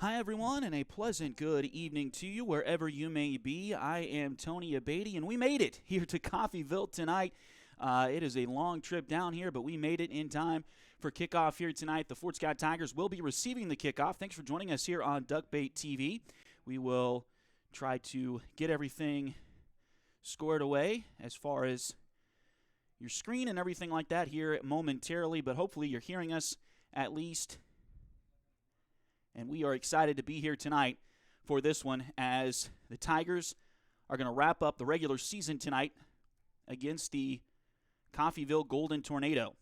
Hi, everyone, and a pleasant good evening to you wherever you may be. I am Tony Abatey, and we made it here to Coffeyville tonight. It is a long trip down here, but we made it in time for kickoff here tonight. The Fort Scott Tigers will be receiving the kickoff. Thanks for joining us here on Duckbait TV. We will try to get everything squared away as far as your screen and everything like that here momentarily, but hopefully you're hearing us at least. And we are excited to be here tonight for this one as the Tigers are going to wrap up the regular season tonight against the Coffeyville Golden Tornado.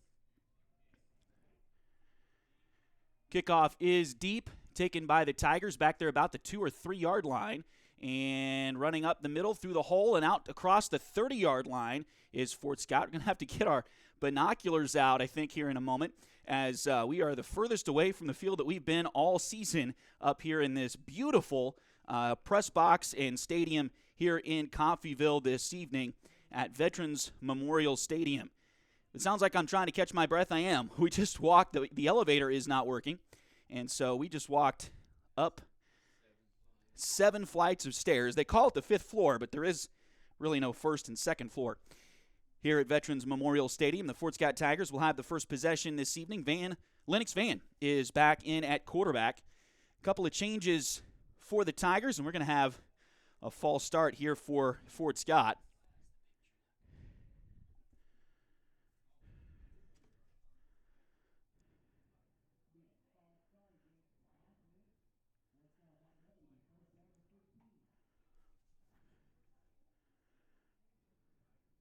Kickoff is deep, taken by the Tigers back there about the 2 or 3 yard line. And running up the middle through the hole and out across the 30-yard line is Fort Scott. We're going to have to get our binoculars out, I think, here in a moment, as we are the furthest away from the field that we've been all season up here in this beautiful press box and stadium here in Coffeyville this evening at Veterans Memorial Stadium. It sounds like I'm trying to catch my breath. I am. We just walked. The elevator is not working, and so we just walked up 7 flights of stairs. They call it the 5th floor, but there is really no first and second floor. Here at Veterans Memorial Stadium, the Fort Scott Tigers will have the first possession this evening. Lennox Van is back in at quarterback. A couple of changes for the Tigers, and we're going to have a false start here for Fort Scott.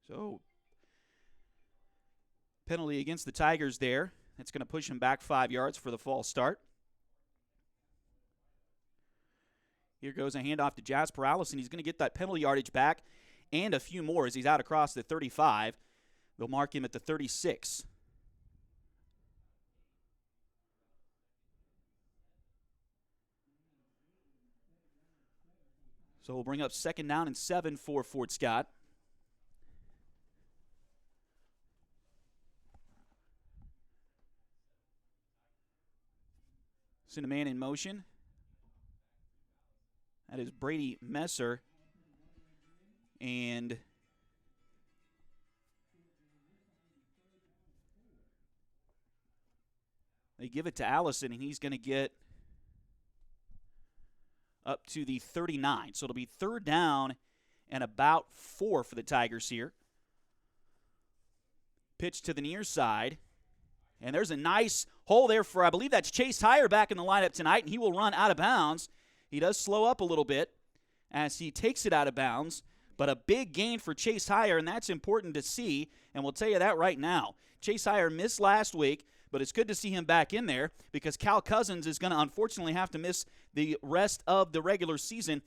So, penalty against the Tigers there. That's going to push him back 5 yards for the false start. Here goes a handoff to Jasper Allison. He's going to get that penalty yardage back and a few more as he's out across the 35. They'll mark him at the 36. So we'll bring up 2nd down and 7 for Fort Scott. Send a man in motion. That is Brady Messer. And they give it to Allison, and he's going to get up to the 39. So it'll be 3rd down and about 4 for the Tigers here. Pitch to the near side. And there's a nice hole there for, I believe that's Chase Heyer back in the lineup tonight, and he will run out of bounds. He does slow up a little bit as he takes it out of bounds, but a big gain for Chase Heyer, and that's important to see, and we'll tell you that right now. Chase Heyer missed last week, but it's good to see him back in there because Cal Cousins is going to unfortunately have to miss the rest of the regular season,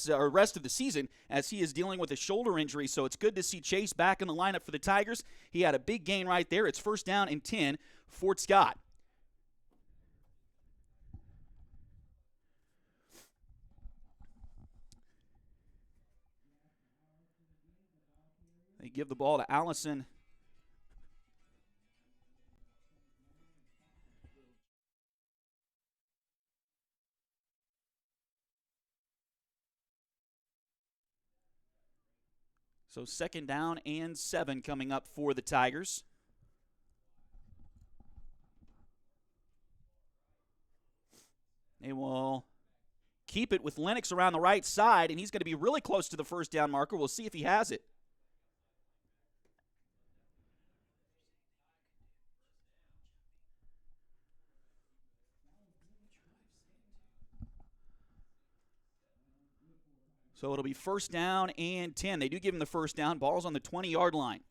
or rest of the season, as he is dealing with a shoulder injury. So it's good to see Chase back in the lineup for the Tigers. He had a big gain right there. It's 1st down and 10, Fort Scott. They give the ball to Allison. So 2nd down and 7 coming up for the Tigers. They will keep it with Lennox around the right side, and he's going to be really close to the 1st down marker. We'll see if he has it. So it'll be 1st down and 10. They do give him the 1st down. Ball's on the 20-yard line.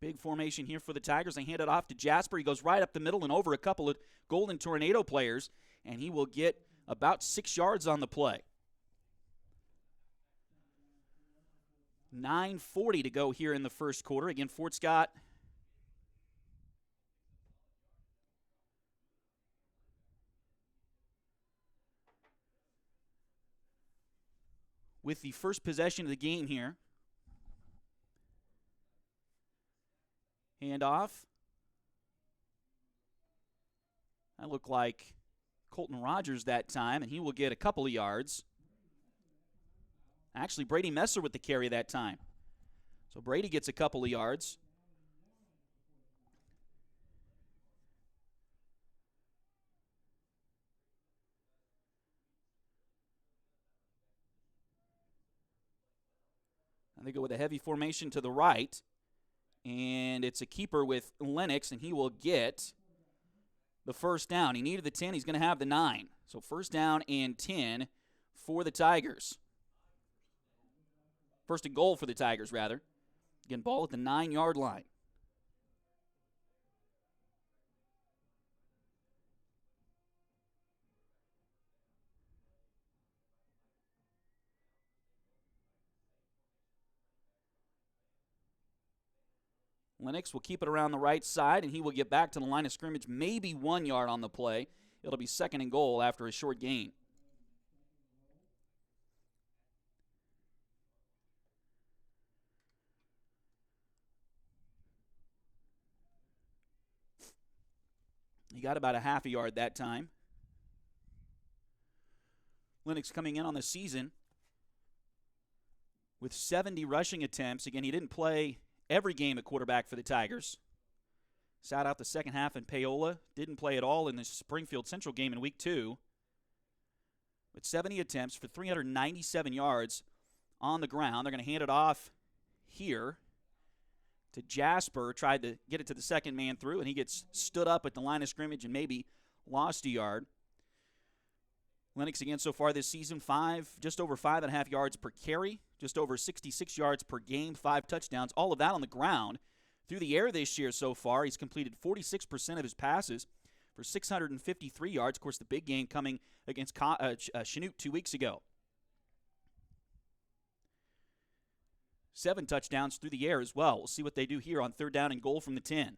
Big formation here for the Tigers. They hand it off to Jasper. He goes right up the middle and over a couple of Golden Tornado players, and he will get about 6 yards on the play. 9:40 to go here in the first quarter. Again, Fort Scott with the first possession of the game here. Handoff. That looked like Colton Rogers that time, and he will get a couple of yards. Actually, Brady Messer with the carry that time. So Brady gets a couple of yards. And they go with a heavy formation to the right. And it's a keeper with Lennox, and he will get the first down. He needed the 10. He's going to have the 9. So first down and 10 for the Tigers. First and goal for the Tigers, rather. Again, ball at the 9-yard line. Lennox will keep it around the right side, and he will get back to the line of scrimmage, maybe 1 yard on the play. It'll be second and goal after a short gain. He got about a half a yard that time. Lennox coming in on the season with 70 rushing attempts. Again, he didn't play every game at quarterback for the Tigers. Sat out the second half in Paola. Didn't play at all in the Springfield Central game in week 2. With 70 attempts for 397 yards on the ground. They're going to hand it off here to Jasper. Tried to get it to the second man through, and he gets stood up at the line of scrimmage and maybe lost a yard. Lennox again so far this season, just over 5.5 yards per carry, just over 66 yards per game, 5 touchdowns, all of that on the ground. Through the air this year so far, he's completed 46% of his passes for 653 yards. Of course, the big game coming against Chanute 2 weeks ago. 7 touchdowns through the air as well. We'll see what they do here on third down and goal from the 10.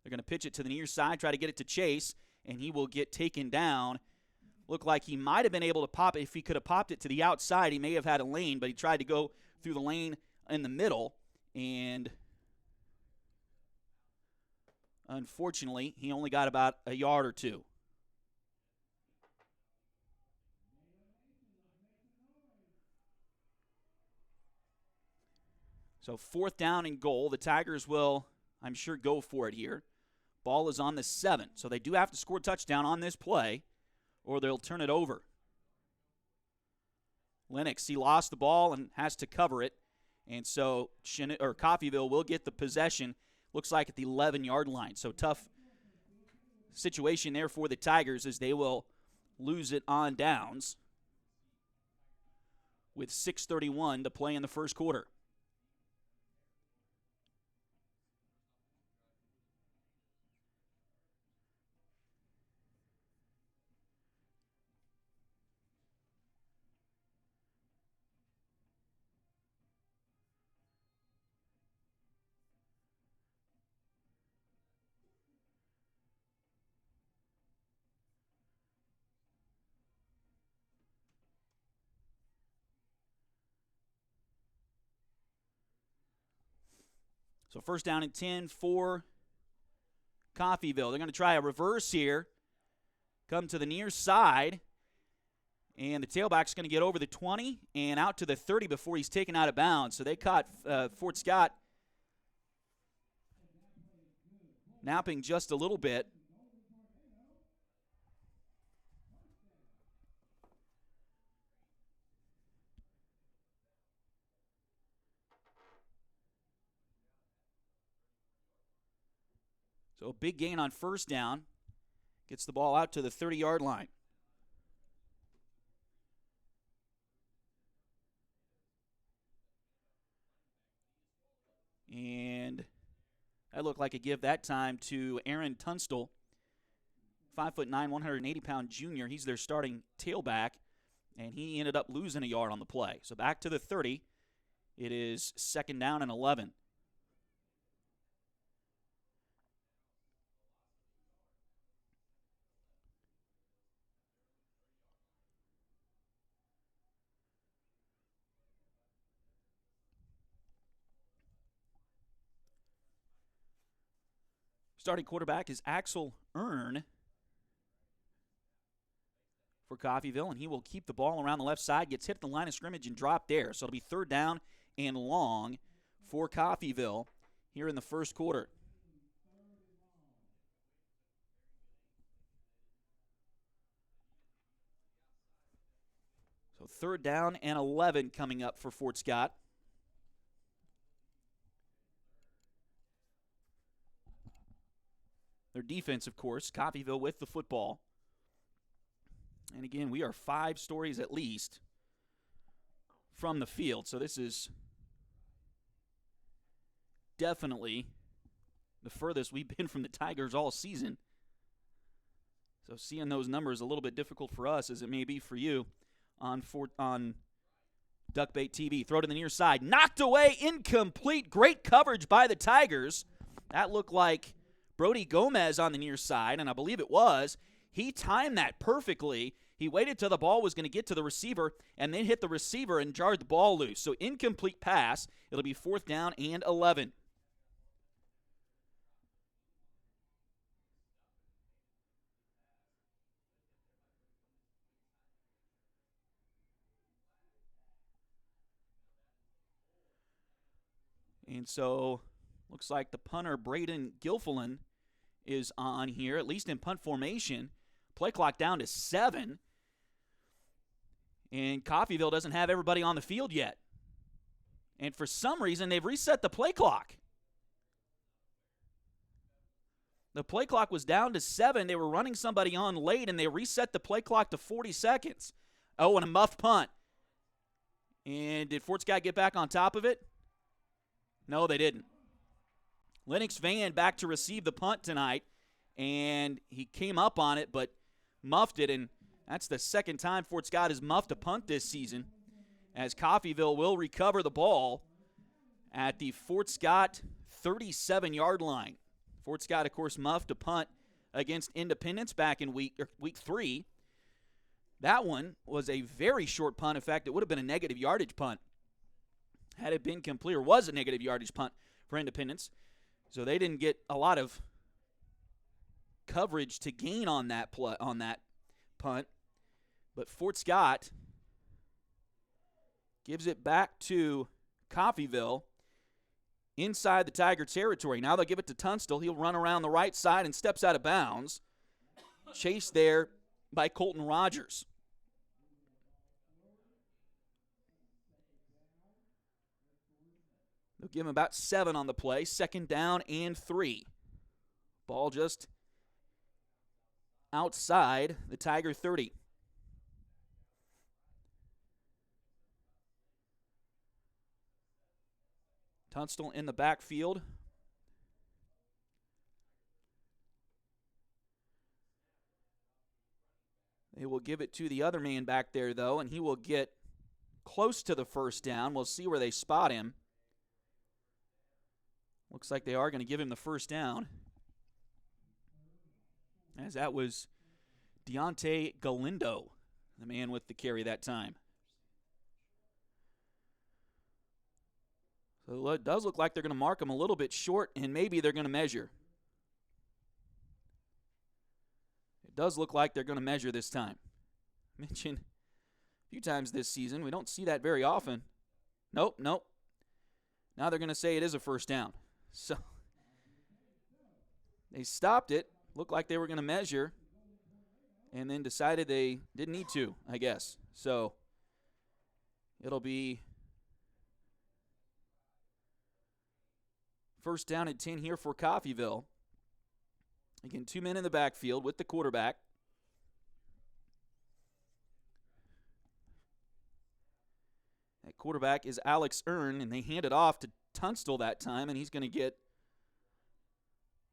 They're going to pitch it to the near side, try to get it to Chase, and he will get taken down. Looked like he might have been able to pop it. If he could have popped it to the outside, he may have had a lane, but he tried to go through the lane in the middle, and unfortunately, he only got about a yard or 2. So fourth down and goal. The Tigers will, I'm sure, go for it here. Ball is on the 7, so they do have to score a touchdown on this play, or they'll turn it over. Lennox, he lost the ball and has to cover it, and so Coffeyville will get the possession, looks like at the 11-yard line. So tough situation there for the Tigers as they will lose it on downs with 6:31 to play in the first quarter. So first down and 10 for Coffeyville. They're going to try a reverse here. Come to the near side. And the tailback's going to get over the 20 and out to the 30 before he's taken out of bounds. So they caught Fort Scott napping just a little bit. So a big gain on first down. Gets the ball out to the 30-yard line. And that looked like a give that time to Aaron Tunstall, 5'9", 180-pound junior. He's their starting tailback, and he ended up losing a yard on the play. So back to the 30. It is second down and 11. Starting quarterback is Axel Earn for Coffeyville, and he will keep the ball around the left side, gets hit at the line of scrimmage and dropped there. So it'll be third down and long for Coffeyville here in the first quarter. So third down and 11 coming up for Fort Scott. Their defense, of course, Coffeyville with the football. And again, we are 5 stories at least from the field. So this is definitely the furthest we've been from the Tigers all season. So seeing those numbers a little bit difficult for us as it may be for you on Duckbait TV. Throw to the near side. Knocked away, incomplete. Great coverage by the Tigers. That looked like Brody Gomez on the near side, and I believe it was. He timed that perfectly. He waited till the ball was going to get to the receiver and then hit the receiver and jarred the ball loose. So incomplete pass. It'll be fourth down and 11. And so looks like the punter, Braden Gilfillan, is on here, at least in punt formation. Play clock down to 7. And Coffeyville doesn't have everybody on the field yet. And for some reason, they've reset the play clock. The play clock was down to 7. They were running somebody on late, and they reset the play clock to 40 seconds. Oh, and a muffed punt. And did Fort Scott get back on top of it? No, they didn't. Lennox Van back to receive the punt tonight, and he came up on it but muffed it, and that's the second time Fort Scott has muffed a punt this season, as Coffeyville will recover the ball at the Fort Scott 37-yard line. Fort Scott, of course, muffed a punt against Independence back in week 3. That one was a very short punt. In fact, it would have been a negative yardage punt had it been complete, or was a negative yardage punt for Independence. So they didn't get a lot of coverage to gain on that punt. But Fort Scott gives it back to Coffeyville inside the Tiger territory. Now they'll give it to Tunstall. He'll run around the right side and steps out of bounds. Chased there by Colton Rogers. They'll give him about 7 on the play. Second down and 3. Ball just outside the Tiger 30. Tunstall in the backfield. They will give it to the other man back there, though, and he will get close to the first down. We'll see where they spot him. Looks like they are going to give him the first down, as that was Deontay Galindo, the man with the carry that time. So it does look like they're going to mark him a little bit short, and maybe they're going to measure. It does look like they're going to measure this time. Mentioned a few times this season. We don't see that very often. Nope. Now they're going to say it is a first down. So they stopped it. Looked like they were going to measure, and then decided they didn't need to, I guess. So it'll be first down and 10 here for Coffeyville. Again, 2 men in the backfield with the quarterback. That quarterback is Alex Earn, and they hand it off to Tunstall that time, and he's going to get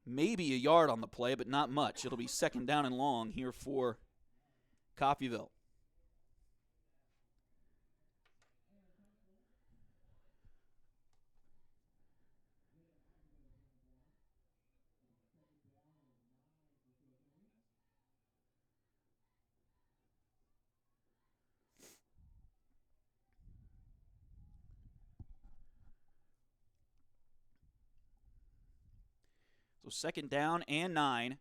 maybe a yard on the play, but not much. It'll be second down and long here for Coffeyville. So So second down and 9.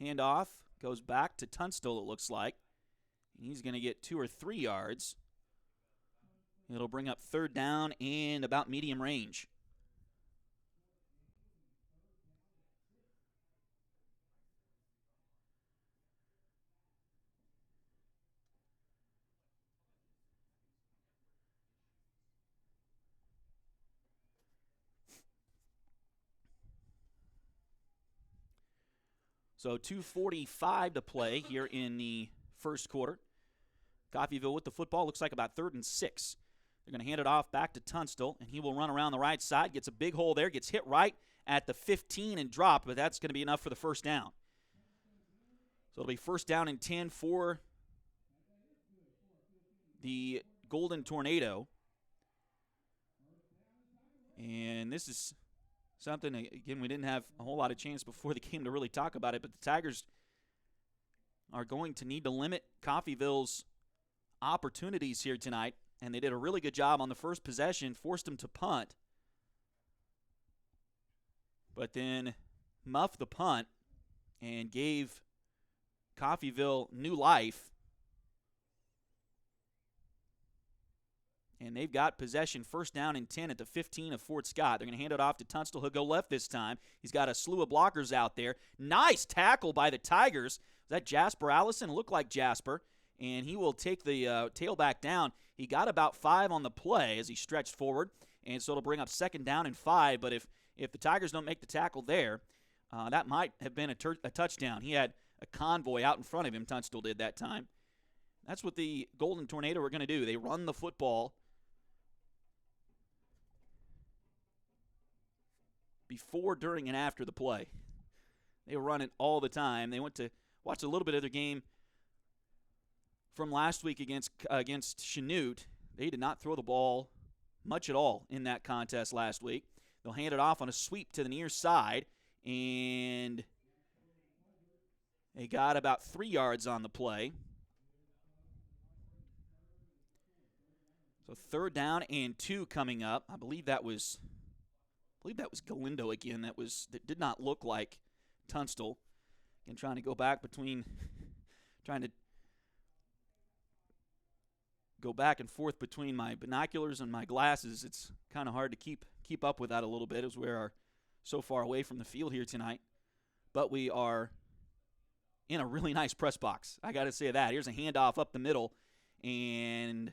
Handoff goes back to Tunstall, it looks like. And he's going to get 2 or 3 yards. It'll bring up third down and about medium range. So 2:45 to play here in the first quarter. Coffeyville with the football. Looks like about 3rd and 6. They're going to hand it off back to Tunstall, and he will run around the right side. Gets a big hole there. Gets hit right at the 15 and dropped, but that's going to be enough for the first down. So it'll be first down and 10 for the Golden Tornado. And this is something, again, we didn't have a whole lot of chance before the game to really talk about it, but the Tigers are going to need to limit Coffeyville's opportunities here tonight, and they did a really good job on the first possession, forced them to punt, but then muffed the punt and gave Coffeyville new life. And they've got possession, first down and 10 at the 15 of Fort Scott. They're going to hand it off to Tunstall. He'll go left this time. He's got a slew of blockers out there. Nice tackle by the Tigers. Was that Jasper Allison? Looked like Jasper. And he will take the tailback down. He got about 5 on the play as he stretched forward. And so it'll bring up second down and 5. But if the Tigers don't make the tackle there, that might have been a touchdown. He had a convoy out in front of him, Tunstall did that time. That's what the Golden Tornado are going to do. They run the football before, during, and after the play. They run it all the time. They went to watch a little bit of their game from last week against Chanute. They did not throw the ball much at all in that contest last week. They'll hand it off on a sweep to the near side, and they got about 3 yards on the play. So third down and 2 coming up. I believe that was Galindo again. That did not look like Tunstall. Again, trying to go back and forth between my binoculars and my glasses. It's kind of hard to keep up with that a little bit as we are so far away from the field here tonight. But we are in a really nice press box. I got to say that. Here's a handoff up the middle, and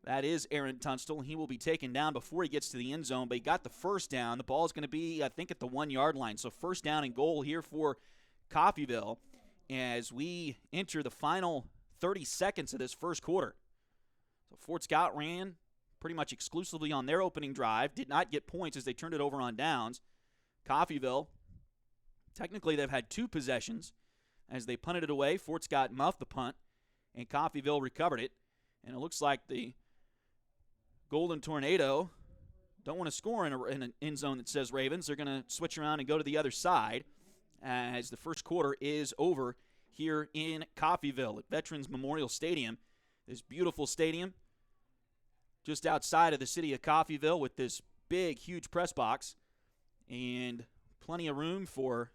that is Aaron Tunstall. He will be taken down before he gets to the end zone, but he got the first down. The ball is going to be, I think, at the 1-yard line. So first down and goal here for Coffeyville as we enter the final 30 seconds of this first quarter. So Fort Scott ran pretty much exclusively on their opening drive, did not get points as they turned it over on downs. Coffeyville, technically they've had 2 possessions. As they punted it away, Fort Scott muffed the punt, and Coffeyville recovered it. And it looks like the Golden Tornado don't want to score in an end zone that says Ravens. They're going to switch around and go to the other side as the first quarter is over here in Coffeyville at Veterans Memorial Stadium. This beautiful stadium just outside of the city of Coffeyville with this big, huge press box and plenty of room for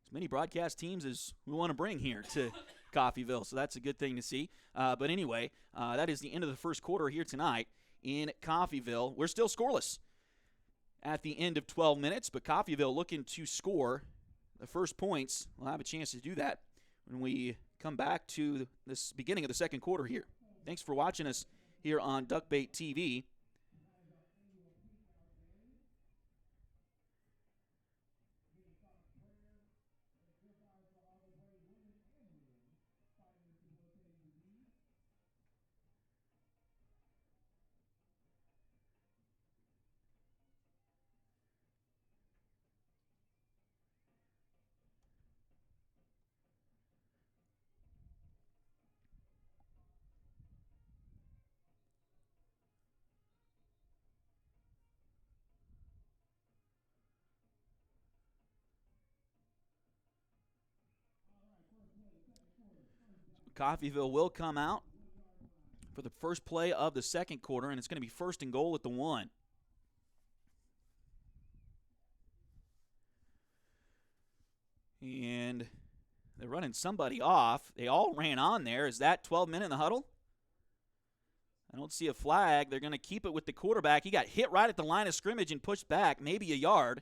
as many broadcast teams as we want to bring here to Coffeyville. So that's a good thing to see. But anyway, that is the end of the first quarter here tonight in Coffeyville. We're still scoreless at the end of 12 minutes, but Coffeyville looking to score the first points. We'll have a chance to do that when we come back to this beginning of the second quarter here. Thanks for watching us here on Duckbait TV. Coffeyville will come out for the first play of the second quarter, and it's going to be first and goal at the 1. And they're running somebody off. They all ran on there. Is that 12 men in the huddle? I don't see a flag. They're going to keep it with the quarterback. He got hit right at the line of scrimmage and pushed back, maybe a yard.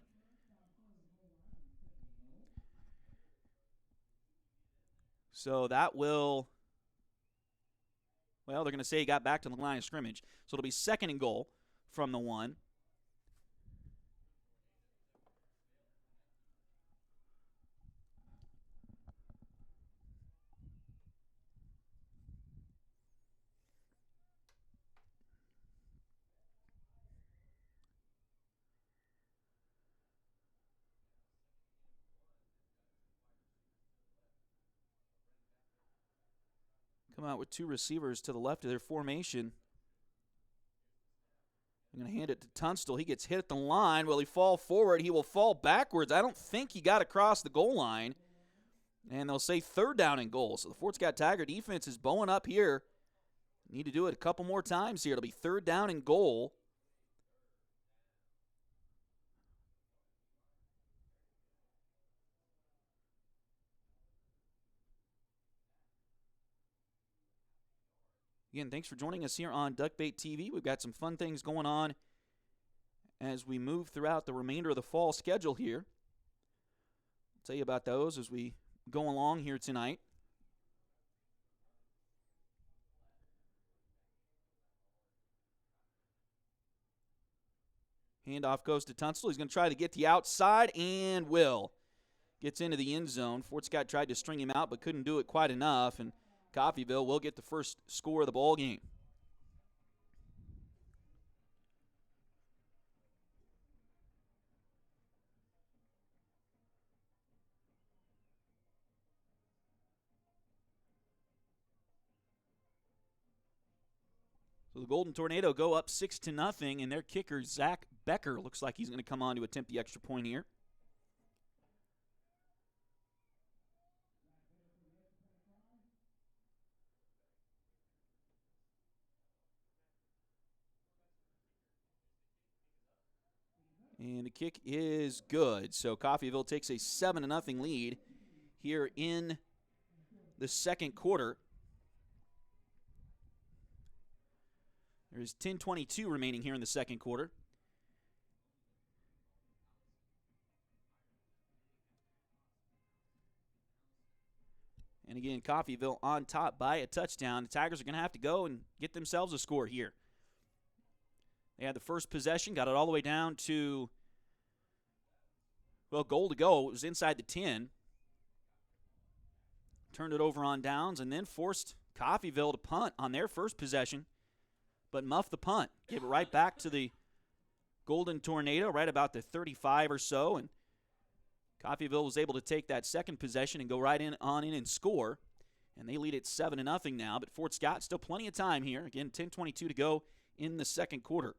So that will, well, they're going to say he got back to the line of scrimmage. So it'll be 2nd and goal from the 1. Come out with 2 receivers to the left of their formation. I'm going to hand it to Tunstall. He gets hit at the line. Will he fall forward? He will fall backwards. I don't think he got across the goal line. And they'll say 3rd down and goal. So the Fort Scott Tiger defense is bowing up here. Need to do it a couple more times here. It'll be 3rd down and goal. Again, thanks for joining us here on Duckbait TV. We've got some fun things going on as we move throughout the remainder of the fall schedule here. I'll tell you about those as we go along here tonight. Handoff goes to Tunstall. He's going to try to get the outside and will. Gets into the end zone. Fort Scott tried to string him out but couldn't do it quite enough, and Coffeyville will get the first score of the ball game. So the Golden Tornado go up 6-0, and their kicker, Zach Becker, looks like he's going to come on to attempt the extra point here. And the kick is good. So Coffeyville takes a 7-0 lead here in the second quarter. There's 10:22 remaining here in the second quarter. And again, Coffeyville on top by a touchdown. The Tigers are going to have to go and get themselves a score here. They had the first possession, got it all the way down to, well, goal to go. It was inside the 10. Turned it over on downs and then forced Coffeyville to punt on their first possession, but muffed the punt. Gave it right back to the Golden Tornado, right about the 35 or so, and Coffeyville was able to take that second possession and go right in and score, and they lead it 7-0 now, but Fort Scott still plenty of time here. Again, 10:22 to go in the second quarter.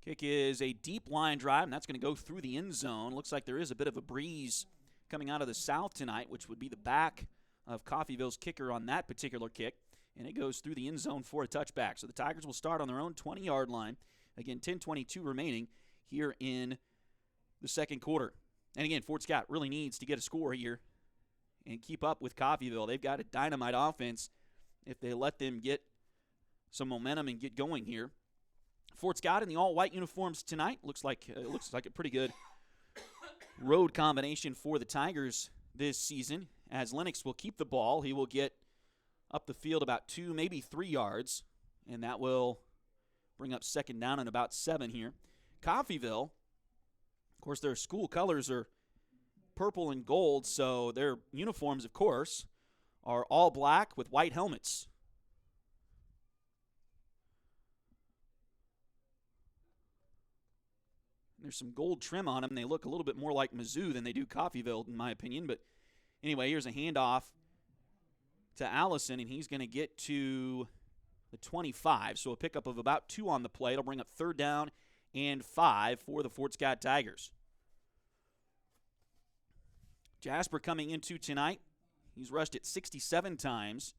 Kick is a deep line drive, and that's going to go through the end zone. Looks like there is a bit of a breeze coming out of the south tonight, which would be the back of Coffeyville's kicker on that particular kick, and it goes through the end zone for a touchback. So the Tigers will start on their own 20-yard line. Again, 10:22 remaining here in the second quarter. And again, Fort Scott really needs to get a score here and keep up with Coffeyville. They've got a dynamite offense if they let them get some momentum and get going here. Fort Scott in the all-white uniforms tonight. Looks like a pretty good road combination for the Tigers this season, as Lennox will keep the ball. He will get up the field about 2, maybe 3 yards, and that will bring up second down and about 7 here. Coffeyville, of course, their school colors are purple and gold, so their uniforms, of course, are all black with white helmets. There's some gold trim on them. They look a little bit more like Mizzou than they do Coffeyville, in my opinion. But anyway, here's a handoff to Allison, and he's going to get to the 25. So a pickup of about 2 on the play. It'll bring up 3rd down and 5 for the Fort Scott Tigers. Jasper coming into tonight, he's rushed it 67 times.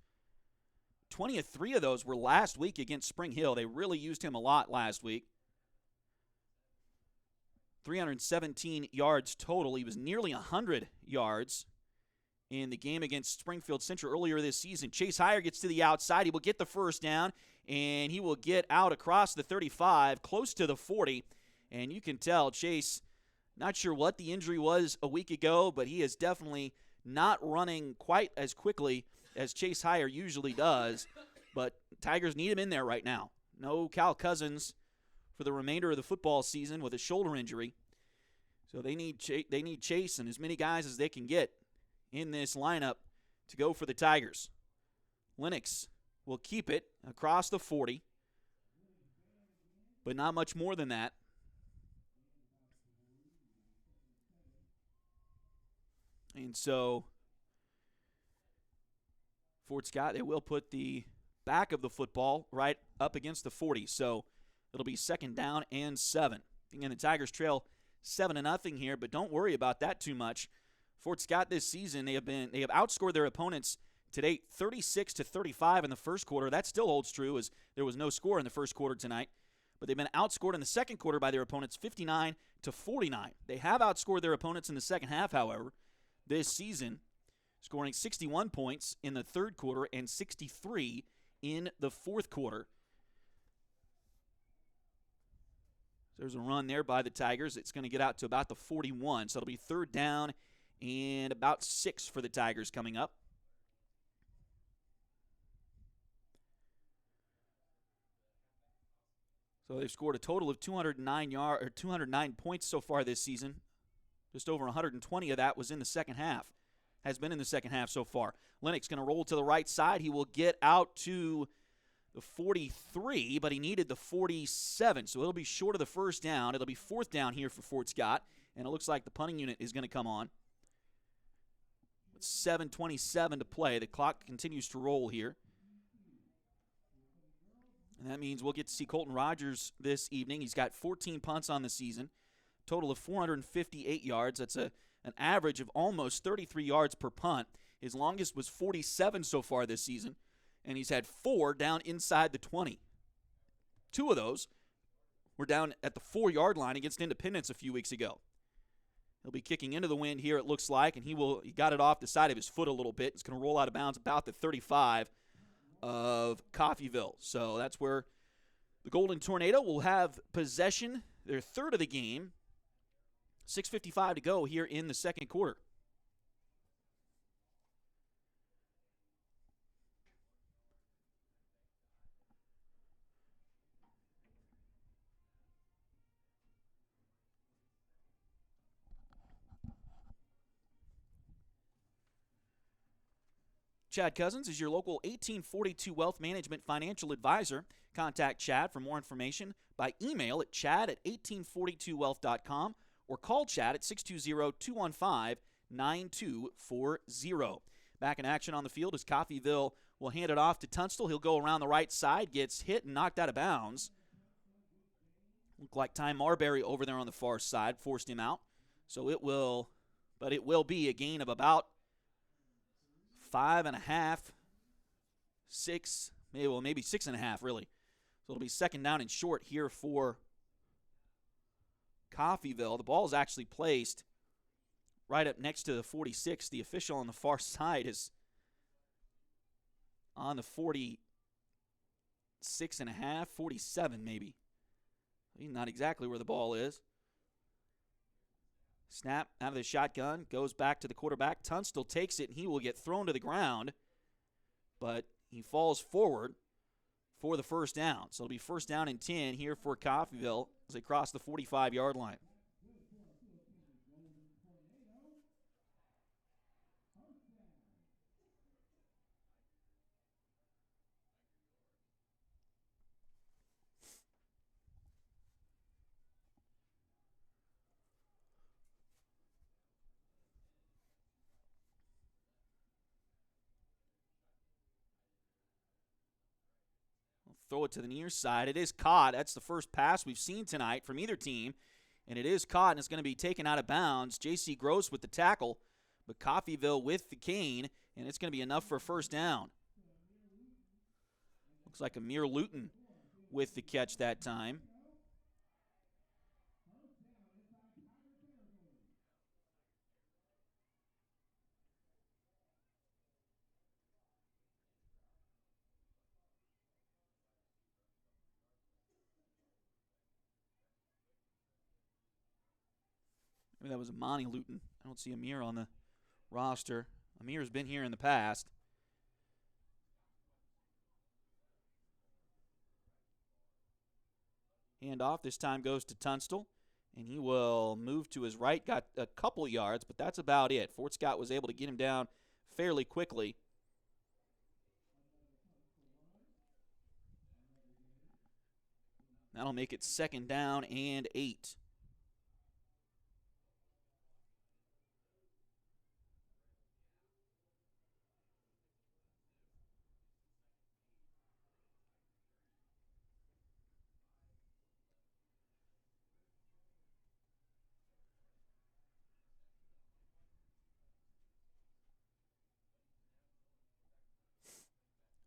23 of those were last week against Spring Hill. They really used him a lot last week. 317 yards total. He was nearly 100 yards in the game against Springfield Central earlier this season. Chase Heyer gets to the outside. He will get the 1st down, and he will get out across the 35, close to the 40. And you can tell Chase, not sure what the injury was a week ago, but he is definitely not running quite as quickly as Chase Heyer usually does. But Tigers need him in there right now. No Cal Cousins for the remainder of the football season with a shoulder injury. So they need Chase and as many guys as they can get in this lineup to go for the Tigers. Lennox will keep it across the 40, but not much more than that. And so Fort Scott, they will put the back of the football right up against the 40. So it'll be 2nd down and 7. Again, the Tigers trail 7-0 here, but don't worry about that too much. Fort Scott this season, they have outscored their opponents to date 36-35 in the first quarter. That still holds true as there was no score in the first quarter tonight. But they've been outscored in the second quarter by their opponents 59-49. They have outscored their opponents in the second half, however, this season, scoring 61 points in the third quarter and 63 in the fourth quarter. There's a run there by the Tigers. It's going to get out to about the 41, so it'll be 3rd down and about 6 for the Tigers coming up. So they've scored a total of 209 points so far this season. Just over 120 of that was in the second half. Has been in the second half so far. Lennox going to roll to the right side. He will get out to the 43, but he needed the 47, so it'll be short of the 1st down. It'll be 4th down here for Fort Scott, and it looks like the punting unit is going to come on. With 7:27 to play, the clock continues to roll here. And that means we'll get to see Colton Rogers this evening. He's got 14 punts on the season, total of 458 yards. That's an average of almost 33 yards per punt. His longest was 47 so far this season, and he's had 4 down inside the 20. 2 of those were down at the 4-yard line against Independence a few weeks ago. He'll be kicking into the wind here, it looks like, and he got it off the side of his foot a little bit. It's going to roll out of bounds about the 35 of Coffeyville. So that's where the Golden Tornado will have possession, their 3rd of the game. 6:55 to go here in the second quarter. Chad Cousins is your local 1842 Wealth Management financial advisor. Contact Chad for more information by email at chad@1842wealth.com or call Chad at 620-215-9240. Back in action on the field as Coffeyville will hand it off to Tunstall. He'll go around the right side, gets hit and knocked out of bounds. Looked like Ty Marbury over there on the far side forced him out. So it will be a gain of about 5.5, 6, maybe 6.5 really. So it'll be 2nd down and short here for Coffeyville. The ball is actually placed right up next to the 46. The official on the far side is on the 46.5, 47 maybe. He's not exactly where the ball is. Snap out of the shotgun, goes back to the quarterback. Tunstall takes it, and he will get thrown to the ground, but he falls forward for the 1st down. So it'll be 1st down and 10 here for Coffeyville as they cross the 45-yard line. throw it to the near side. It is caught. That's the first pass we've seen tonight from either team. And it is caught, and it's going to be taken out of bounds. J.C. Gross with the tackle, but Coffeyville with the cane, and it's going to be enough for a first down. Looks like Amir Luton with the catch that time. Maybe that was Amani Luton. I don't see Amir on the roster. Amir's been here in the past. Handoff this time goes to Tunstall, and he will move to his right. Got a couple yards, but that's about it. Fort Scott was able to get him down fairly quickly. That'll make it second down and 8.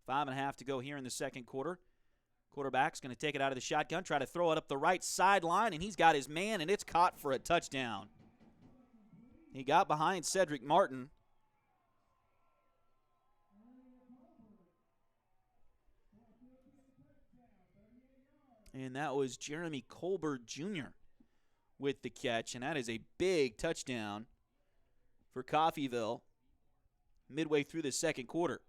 Five and a half to go here in the second quarter. Quarterback's going to take it out of the shotgun, try to throw it up the right sideline, and he's got his man, and it's caught for a touchdown. He got behind Cedric Martin. And that was Jeremy Colbert Jr. with the catch, and that is a big touchdown for Coffeyville midway through the second quarter.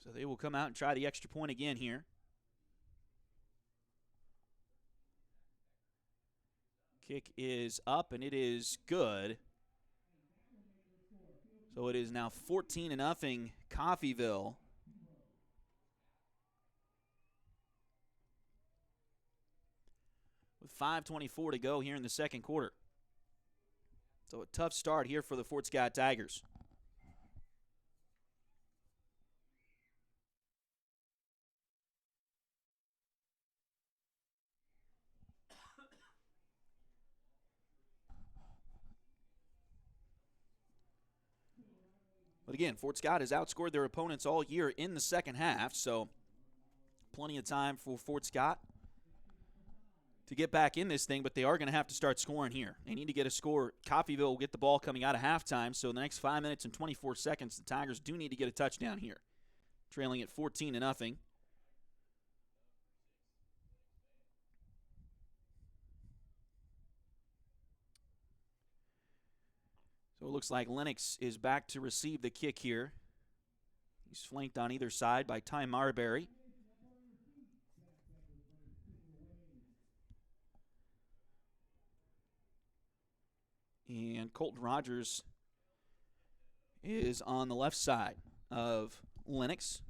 So they will come out and try the extra point again here. Kick is up, and it is good. So it is now 14-0 Coffeyville. With 5:24 to go here in the second quarter. So a tough start here for the Fort Scott Tigers. But again, Fort Scott has outscored their opponents all year in the second half, so plenty of time for Fort Scott to get back in this thing, but they are going to have to start scoring here. They need to get a score. Coffeyville will get the ball coming out of halftime, so in the next 5 minutes and 24 seconds, the Tigers do need to get a touchdown here, trailing at 14-0. So it looks like Lennox is back to receive the kick here. He's flanked on either side by Ty Marbury. And Colton Rogers is on the left side of Lennox.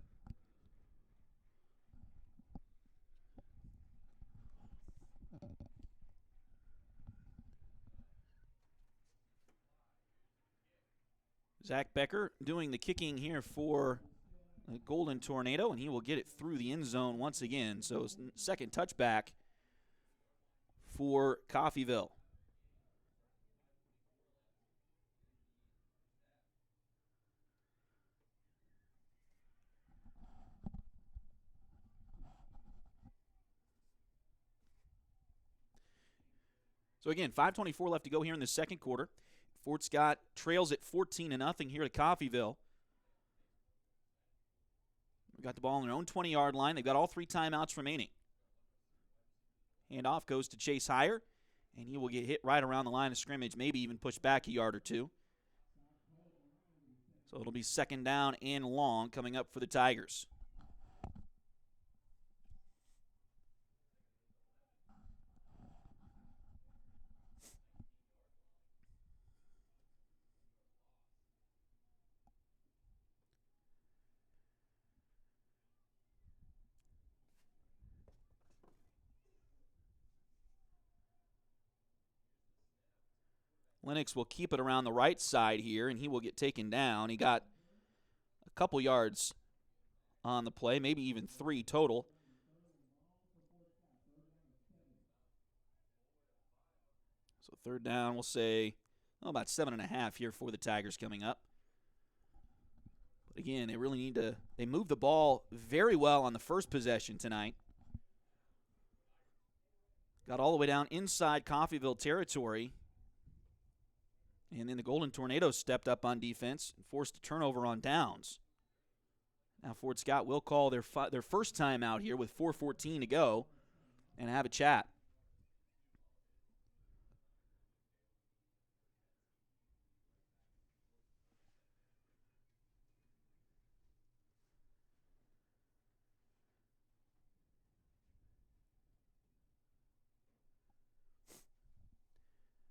Zach Becker doing the kicking here for the Golden Tornado, and he will get it through the end zone once again. So second touchback for Coffeyville. So again, 5:24 left to go here in the second quarter. Fort Scott trails at 14-0 here to Coffeyville. We got the ball on their own 20-yard line. They've got all 3 timeouts remaining. Handoff goes to Chase Heyer, and he will get hit right around the line of scrimmage, maybe even pushed back a yard or two. So it'll be second down and long coming up for the Tigers. Lennox will keep it around the right side here, and he will get taken down. He got a couple yards on the play, maybe even 3 total. So third down, we'll say about 7.5 here for the Tigers coming up. But again, they really need to – they moved the ball very well on the first possession tonight. Got all the way down inside Coffeyville territory. And then the Golden Tornadoes stepped up on defense and forced a turnover on downs. Now Fort Scott will call their first time out here with 4:14 to go and have a chat.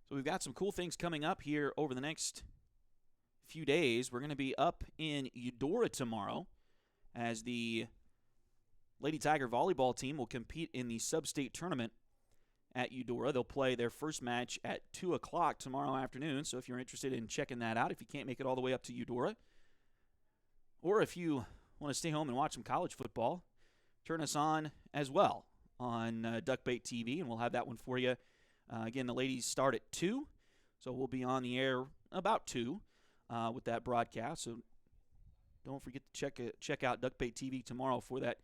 So we've got some cool things coming up here over the next few days. We're going to be up in Eudora tomorrow as the Lady Tiger volleyball team will compete in the sub-state tournament at Eudora. They'll play their first match at 2 o'clock tomorrow afternoon, so if you're interested in checking that out, if you can't make it all the way up to Eudora, or if you want to stay home and watch some college football, turn us on as well on Duckbait TV, and we'll have that one for you. Again, the ladies start at 2, so we'll be on the air about 2 with that broadcast. So don't forget to check out Duckbait TV tomorrow for that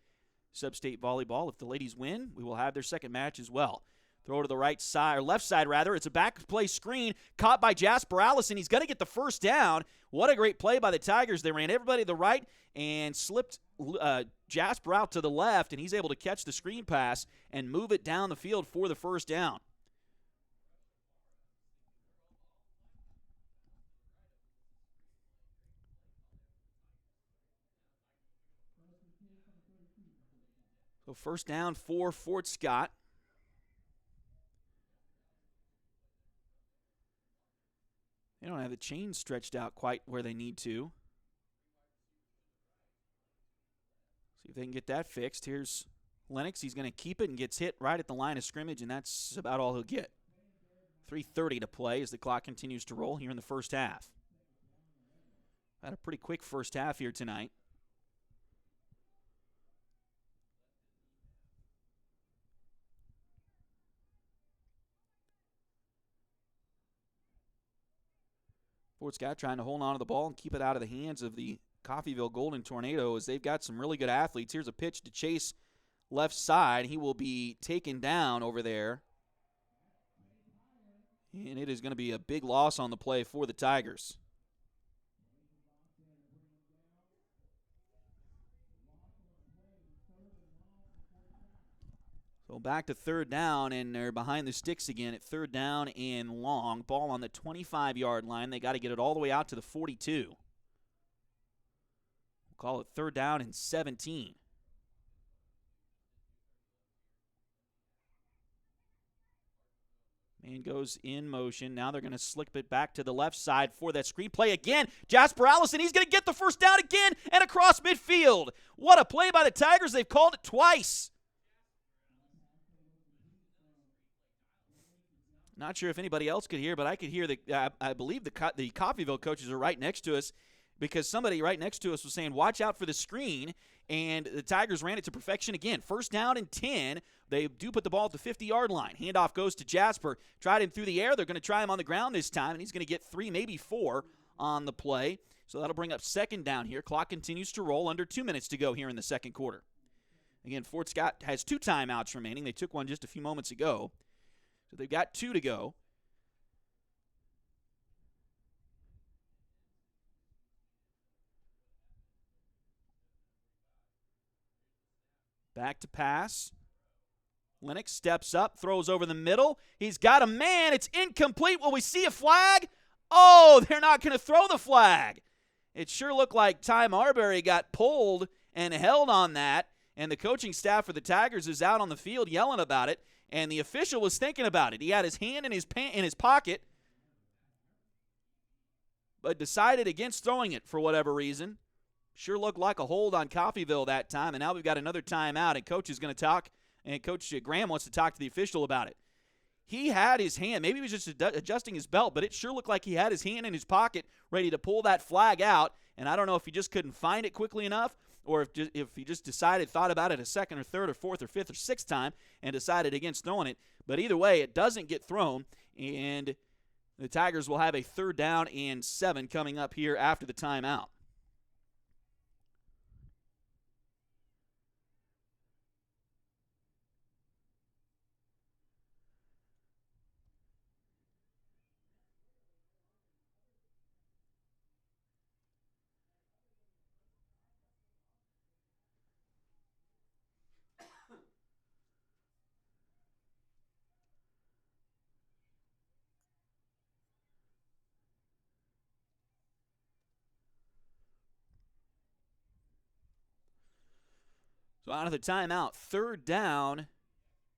sub-state volleyball. If the ladies win, we will have their second match as well. Throw to the right side, or left side rather. It's a back play screen caught by Jasper Allison. He's going to get the first down. What a great play by the Tigers. They ran everybody to the right and slipped Jasper out to the left, and he's able to catch the screen pass and move it down the field for the first down. So first down for Fort Scott. They don't have the chains stretched out quite where they need to. See if they can get that fixed. Here's Lennox. He's going to keep it and gets hit right at the line of scrimmage, and that's about all he'll get. 3:30 to play as the clock continues to roll here in the first half. Had a pretty quick first half here tonight. Fort Scott trying to hold on to the ball and keep it out of the hands of the Coffeyville Golden Tornadoes. They've got some really good athletes. Here's a pitch to Chase left side. He will be taken down over there. And it is going to be a big loss on the play for the Tigers. So back to third down, and they're behind the sticks again at third down and long. Ball on the 25-yard line. They got to get it all the way out to the 42. We'll call it third down and 17. Man goes in motion. Now they're going to slip it back to the left side for that screen play again. Jasper Allison, he's going to get the first down again and across midfield. What a play by the Tigers. They've called it twice. Not sure if anybody else could hear, but I could hear I believe the Coffeyville coaches are right next to us, because somebody right next to us was saying, watch out for the screen, and the Tigers ran it to perfection again. First down and 10. They do put the ball at the 50-yard line. Handoff goes to Jasper. Tried him through the air. They're going to try him on the ground this time, and he's going to get 3, maybe 4 on the play. So that'll bring up second down here. Clock continues to roll. Under 2 minutes to go here in the second quarter. Again, Fort Scott has 2 timeouts remaining. They took one just a few moments ago. So they've got 2 to go. Back to pass. Lennox steps up, throws over the middle. He's got a man. It's incomplete. Will we see a flag? Oh, they're not going to throw the flag. It sure looked like Ty Marbury got pulled and held on that, and the coaching staff for the Tigers is out on the field yelling about it. And the official was thinking about it. He had his hand in his pocket, but decided against throwing it for whatever reason. Sure looked like a hold on Coffeyville that time, and now we've got another timeout, and Coach is going to talk, and Coach Graham wants to talk to the official about it. he had his hand. Maybe he was just adjusting his belt, but it sure looked like he had his hand in his pocket ready to pull that flag out. And I don't know if he just couldn't find it quickly enough or if he just thought about it a second or third or fourth or fifth or sixth time and decided against throwing it. But either way, it doesn't get thrown, and the Tigers will have a 3rd down and 7 coming up here after the timeout. So out of the timeout, 3rd down.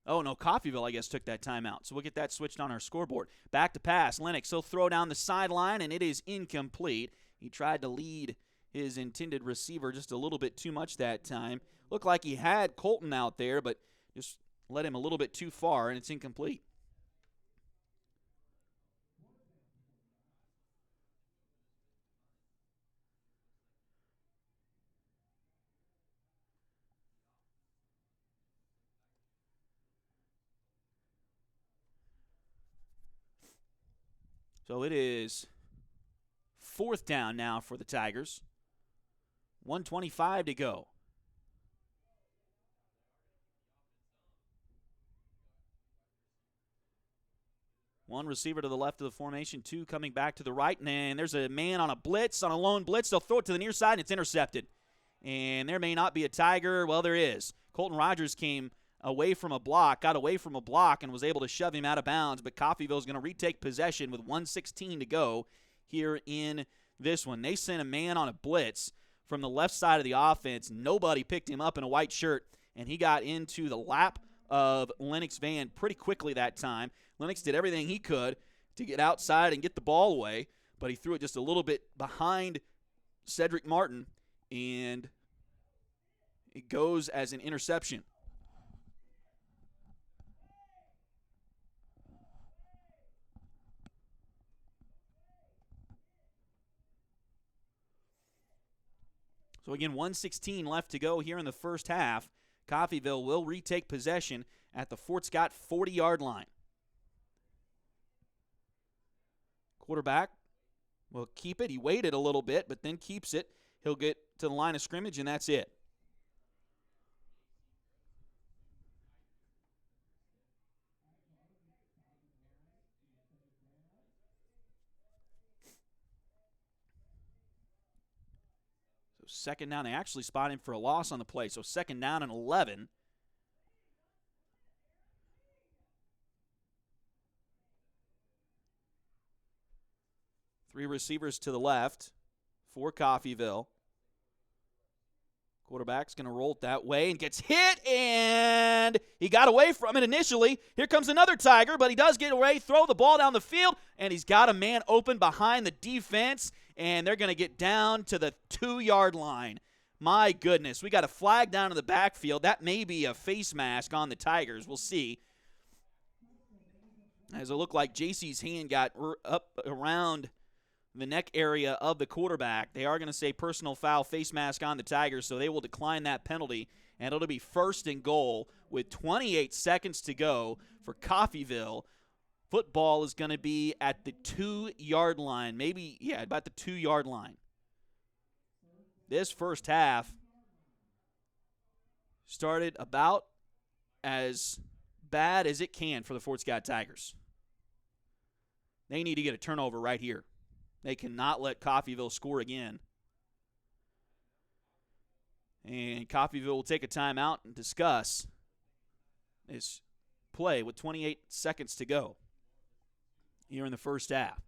Oh, no, Coffeyville, I guess, took that timeout. So we'll get that switched on our scoreboard. Back to pass. Lennox, he'll throw down the sideline, and it is incomplete. He tried to lead his intended receiver just a little bit too much that time. Looked like he had Colton out there, but just led him a little bit too far, and it's incomplete. So it is 4th down now for the Tigers. 1:25 to go. One receiver to the left of the formation, 2 coming back to the right, and there's a man on a blitz, on a lone blitz. They'll throw it to the near side, and it's intercepted. And there may not be a Tiger. Well, there is. Colton Rogers came away from a block, got away from a block, and was able to shove him out of bounds. But Coffeyville is going to retake possession with 1:16 to go here in this one. They sent a man on a blitz from the left side of the offense. Nobody picked him up in a white shirt, and he got into the lap of Lennox Van pretty quickly that time. Lennox did everything he could to get outside and get the ball away, but he threw it just a little bit behind Cedric Martin, and it goes as an interception. So again, 1:16 left to go here in the first half. Coffeyville will retake possession at the Fort Scott 40-yard line. Quarterback will keep it. He waited a little bit, but then keeps it. He'll get to the line of scrimmage, and that's it. So 2nd down. They actually spot him for a loss on the play. So 2nd down and 11. Three receivers to the left for Coffeyville. Quarterback's going to roll it that way and gets hit, and he got away from it initially. Here comes another Tiger, but he does get away, throw the ball down the field, and he's got a man open behind the defense, and they're going to get down to the 2-yard line. My goodness, we got a flag down in the backfield. That may be a face mask on the Tigers. We'll see. As it looked like JC's hand got up around the neck area of the quarterback. They are going to say personal foul, face mask on the Tigers, so they will decline that penalty, and it'll be 1st and goal with 28 seconds to go for Coffeyville. Football is going to be at the 2-yard line, maybe, yeah, about the 2-yard line. This first half started about as bad as it can for the Fort Scott Tigers. They need to get a turnover right here. They cannot let Coffeyville score again. And Coffeyville will take a timeout and discuss this play with 28 seconds to go here in the first half.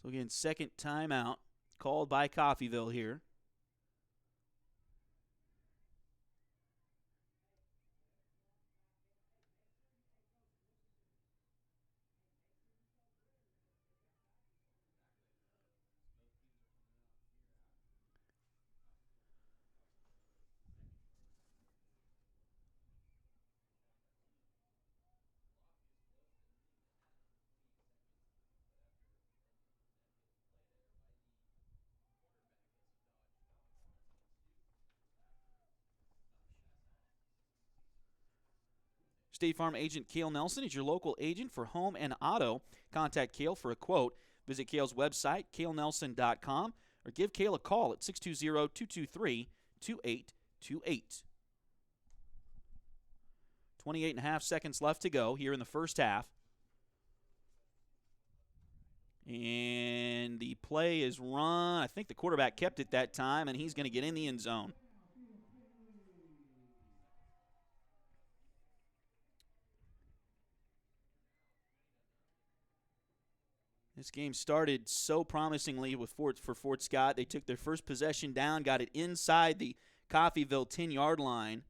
So again, second timeout called by Coffeyville here. State Farm agent Cale Nelson is your local agent for home and auto. Contact Cale for a quote. Visit Cale's website, calenelson.com, or give Cale a call at 620-223-2828. 28.5 seconds left to go here in the first half. And the play is run. I think the quarterback kept it that time, and he's going to get in the end zone. This game started so promisingly for Fort Scott. They took their first possession down, got it inside the Coffeyville 10-yard line.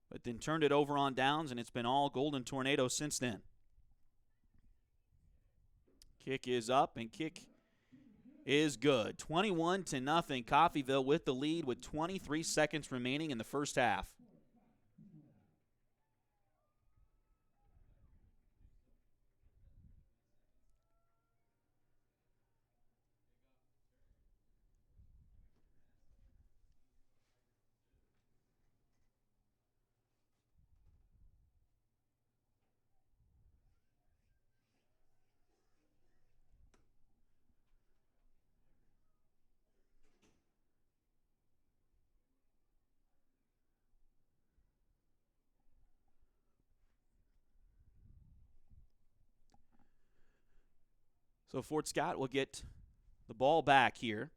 But then turned it over on downs, and it's been all Golden Tornado since then. Kick is up, and kick is good. 21-0. Coffeyville with the lead with 23 seconds remaining in the first half. So Fort Scott will get the ball back here.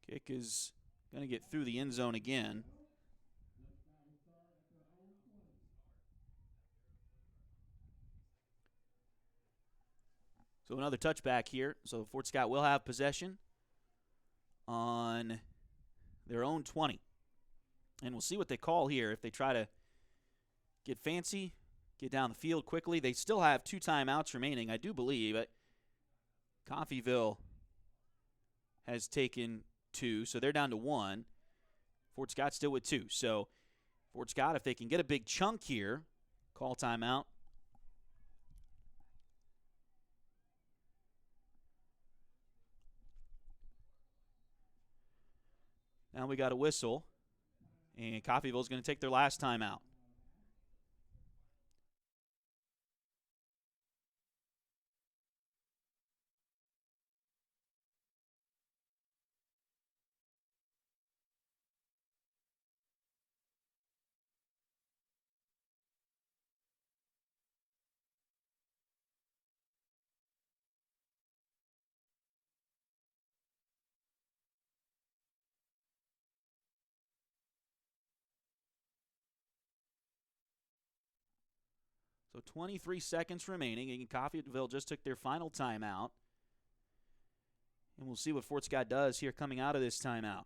Kick is going to get through the end zone again. So another touchback here. So Fort Scott will have possession on their own 20. And we'll see what they call here. If they try to get fancy, get down the field quickly. They still have 2 timeouts remaining, I do believe. But Coffeyville has taken 2, so they're down to 1. Fort Scott still with 2. So Fort Scott, if they can get a big chunk here, call timeout. Now we got a whistle, and Coffeyville's going to take their last timeout. So 23 seconds remaining, and Coffeyville just took their final timeout. And we'll see what Fort Scott does here coming out of this timeout.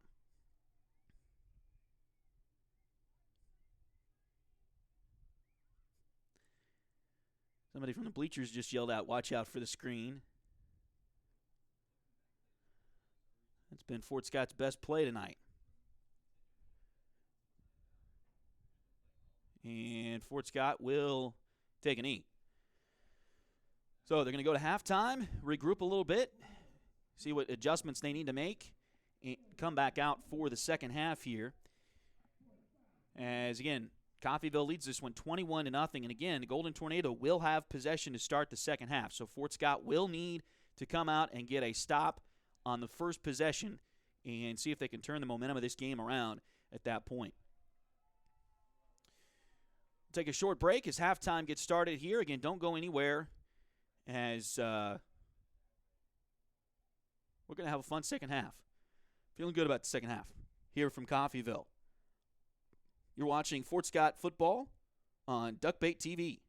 Somebody from the bleachers just yelled out, "Watch out for the screen." It's been Fort Scott's best play tonight. And Fort Scott will take a knee. So they're going to go to halftime, regroup a little bit, see what adjustments they need to make, and come back out for the second half here. As, again, Coffeyville leads this one 21-0. And, again, the Golden Tornado will have possession to start the second half. So Fort Scott will need to come out and get a stop on the first possession and see if they can turn the momentum of this game around at that point. We'll take a short break as halftime gets started here. Again, don't go anywhere as we're going to have a fun second half. Feeling good about the second half here from Coffeyville. You're watching Fort Scott football on Duckbait TV.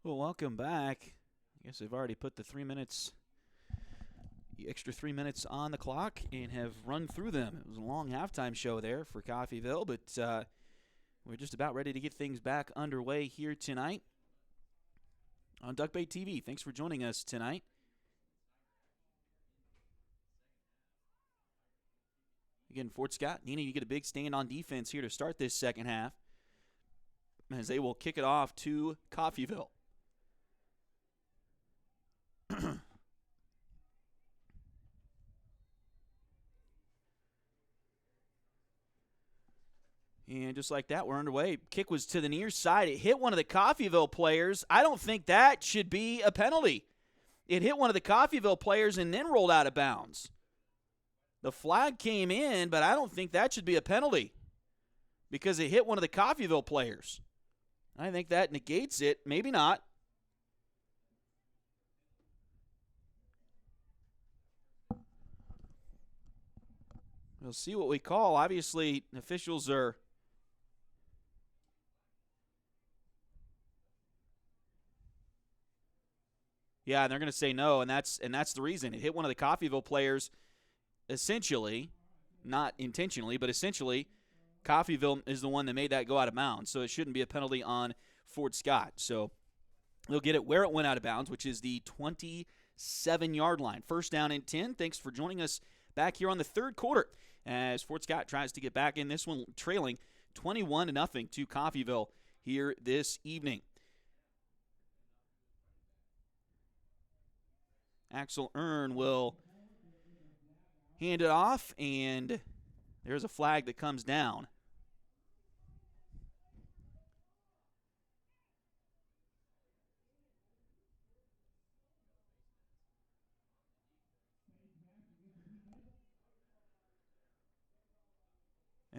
Well, welcome back. I guess they've already put the extra 3 minutes on the clock and have run through them. It was a long halftime show there for Coffeyville, but we're just about ready to get things back underway here tonight on Duck Bay TV. Thanks for joining us tonight. Again, Fort Scott, Nina, you get a big stand on defense here to start this second half as they will kick it off to Coffeyville. And just like that, we're underway. Kick was to the near side. It hit one of the Coffeyville players. I don't think that should be a penalty. It hit one of the Coffeyville players and then rolled out of bounds. The flag came in, but I don't think that should be a penalty because it hit one of the Coffeyville players. I think that negates it. Maybe not. We'll see what we call. Obviously, officials are yeah, and they're going to say no, and that's the reason. It hit one of the Coffeyville players, essentially, not intentionally, but essentially, Coffeyville is the one that made that go out of bounds, so it shouldn't be a penalty on Fort Scott. So they'll get it where it went out of bounds, which is the 27-yard line. First down and 10. Thanks for joining us back here on the third quarter as Fort Scott tries to get back in this one, trailing 21-0 to Coffeyville here this evening. Axel Earn will hand it off, and there's a flag that comes down.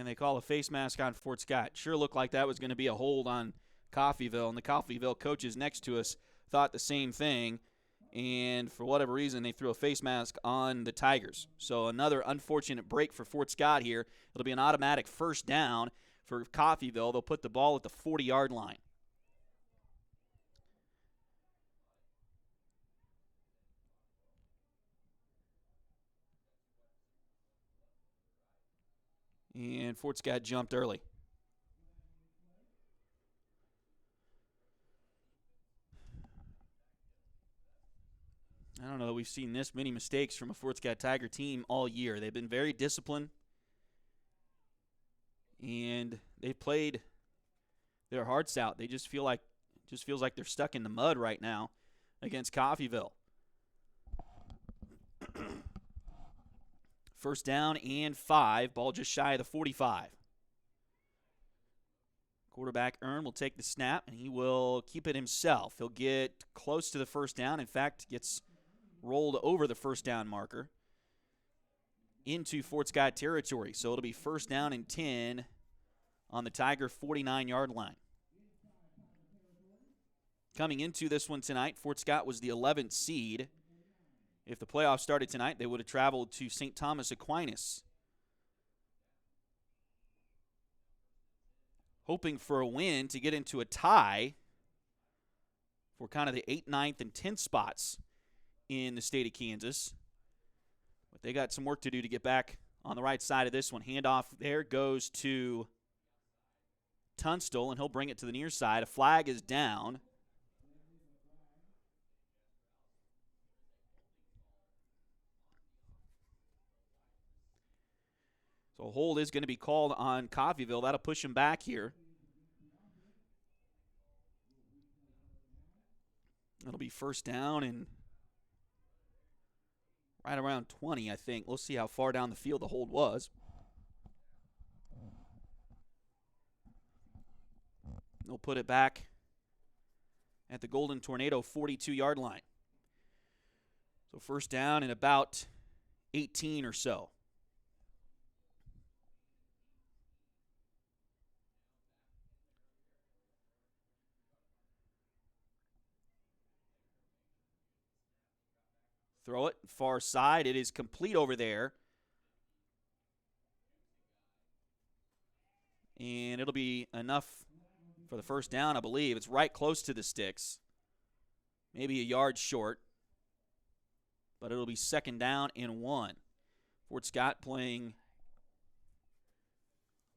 And they call a face mask on Fort Scott. Sure looked like that was going to be a hold on Coffeyville, and the Coffeyville coaches next to us thought the same thing. And for whatever reason, they threw a face mask on the Tigers. So another unfortunate break for Fort Scott here. It'll be an automatic first down for Coffeyville. They'll put the ball at the 40-yard line. And Fort Scott jumped early. I don't know that we've seen this many mistakes from a Fort Scott Tiger team all year. They've been very disciplined, and they've played their hearts out. They just feels like they're stuck in the mud right now against Coffeyville. First down and 5. Ball just shy of the 45. Quarterback Ern will take the snap, and he will keep it himself. He'll get close to the first down. In fact, gets rolled over the first down marker into Fort Scott territory. So it'll be first down and 10 on the Tiger 49-yard line. Coming into this one tonight, Fort Scott was the 11th seed. If the playoffs started tonight, they would have traveled to St. Thomas Aquinas, hoping for a win to get into a tie for kind of the 8th, 9th, and 10th spots in the state of Kansas. But they got some work to do to get back on the right side of this one. Handoff there goes to Tunstall, and he'll bring it to the near side. A flag is down. So a hold is going to be called on Coffeyville. That'll push him back here. It'll be first down and right around 20, I think. We'll see how far down the field the hold was. They'll put it back at the Golden Tornado 42-yard line. So first down and about 18 or so. Throw it far side. It is complete over there. And it'll be enough for the first down, I believe. It's right close to the sticks. Maybe a yard short. But it'll be second down and 1. Fort Scott playing.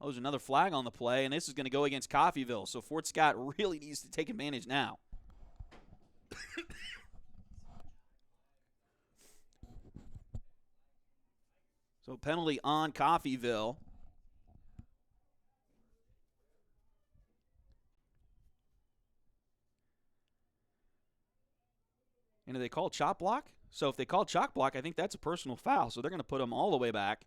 Oh, there's another flag on the play, and this is going to go against Coffeyville. So Fort Scott really needs to take advantage now. So penalty on Coffeyville. And do they call chop block? So if they call chop block, I think that's a personal foul. So they're going to put them all the way back.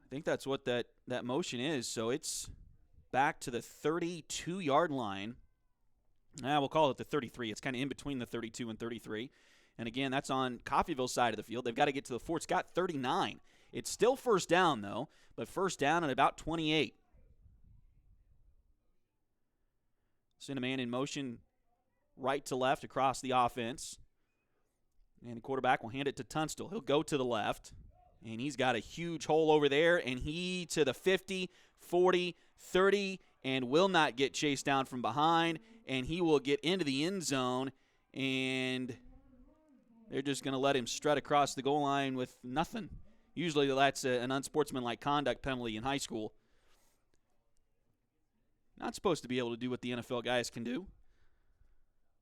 I think that's what that motion is. So it's back to the 32-yard line. We'll call it the 33. It's kind of in between the 32 and 33. And again, that's on Coffeyville's side of the field. They've got to get to the Fort Scott 39. It's still first down, though, but first down at about 28. Send a man in motion right to left across the offense. And the quarterback will hand it to Tunstall. He'll go to the left, and he's got a huge hole over there, and he to the 50, 40, 30, and will not get chased down from behind, and he will get into the end zone, and they're just going to let him strut across the goal line with nothing. Usually that's an unsportsmanlike conduct penalty in high school. Not supposed to be able to do what the NFL guys can do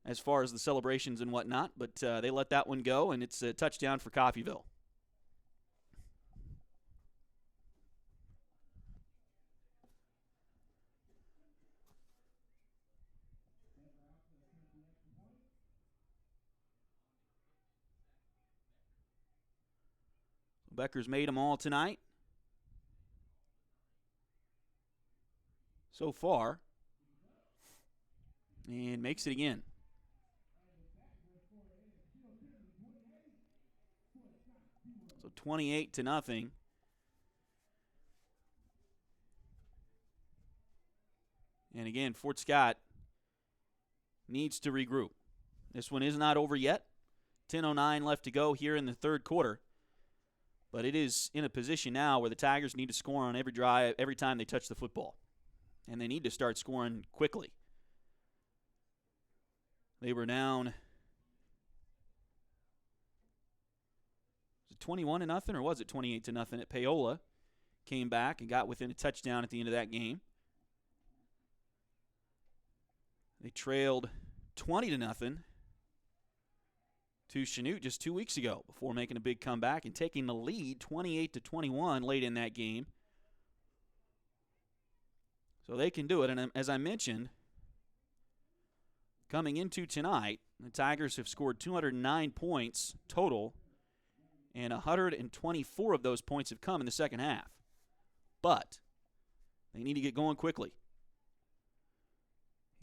as far as the celebrations and whatnot, but they let that one go, and it's a touchdown for Coffeyville. Becker's made them all tonight so far, and makes it again. So 28-0. And again, Fort Scott needs to regroup. This one is not over yet. 10:09 left to go here in the third quarter. But it is in a position now where the Tigers need to score on every drive, every time they touch the football. And they need to start scoring quickly. They were down 21-0, or was it 28-0 at Paola? Came back and got within a touchdown at the end of that game. They trailed 20-0 to Chanute just 2 weeks ago before making a big comeback and taking the lead 28-21 late in that game. So they can do it. And as I mentioned, coming into tonight, the Tigers have scored 209 points total, and 124 of those points have come in the second half. But they need to get going quickly.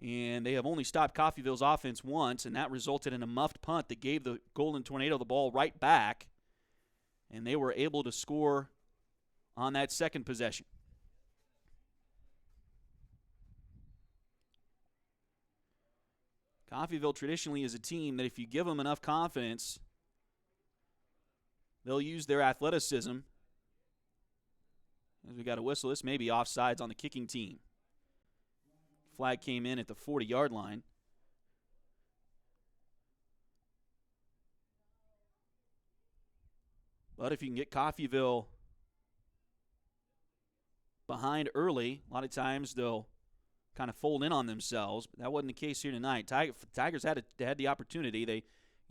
And they have only stopped Coffeyville's offense once, and that resulted in a muffed punt that gave the Golden Tornado the ball right back, and they were able to score on that second possession. Coffeyville traditionally is a team that if you give them enough confidence, they'll use their athleticism. As we got a whistle, this may be offsides on the kicking team. Flag came in at the 40-yard line. But if you can get Coffeyville behind early, a lot of times they'll kind of fold in on themselves. But that wasn't the case here tonight. Tigers had the opportunity. They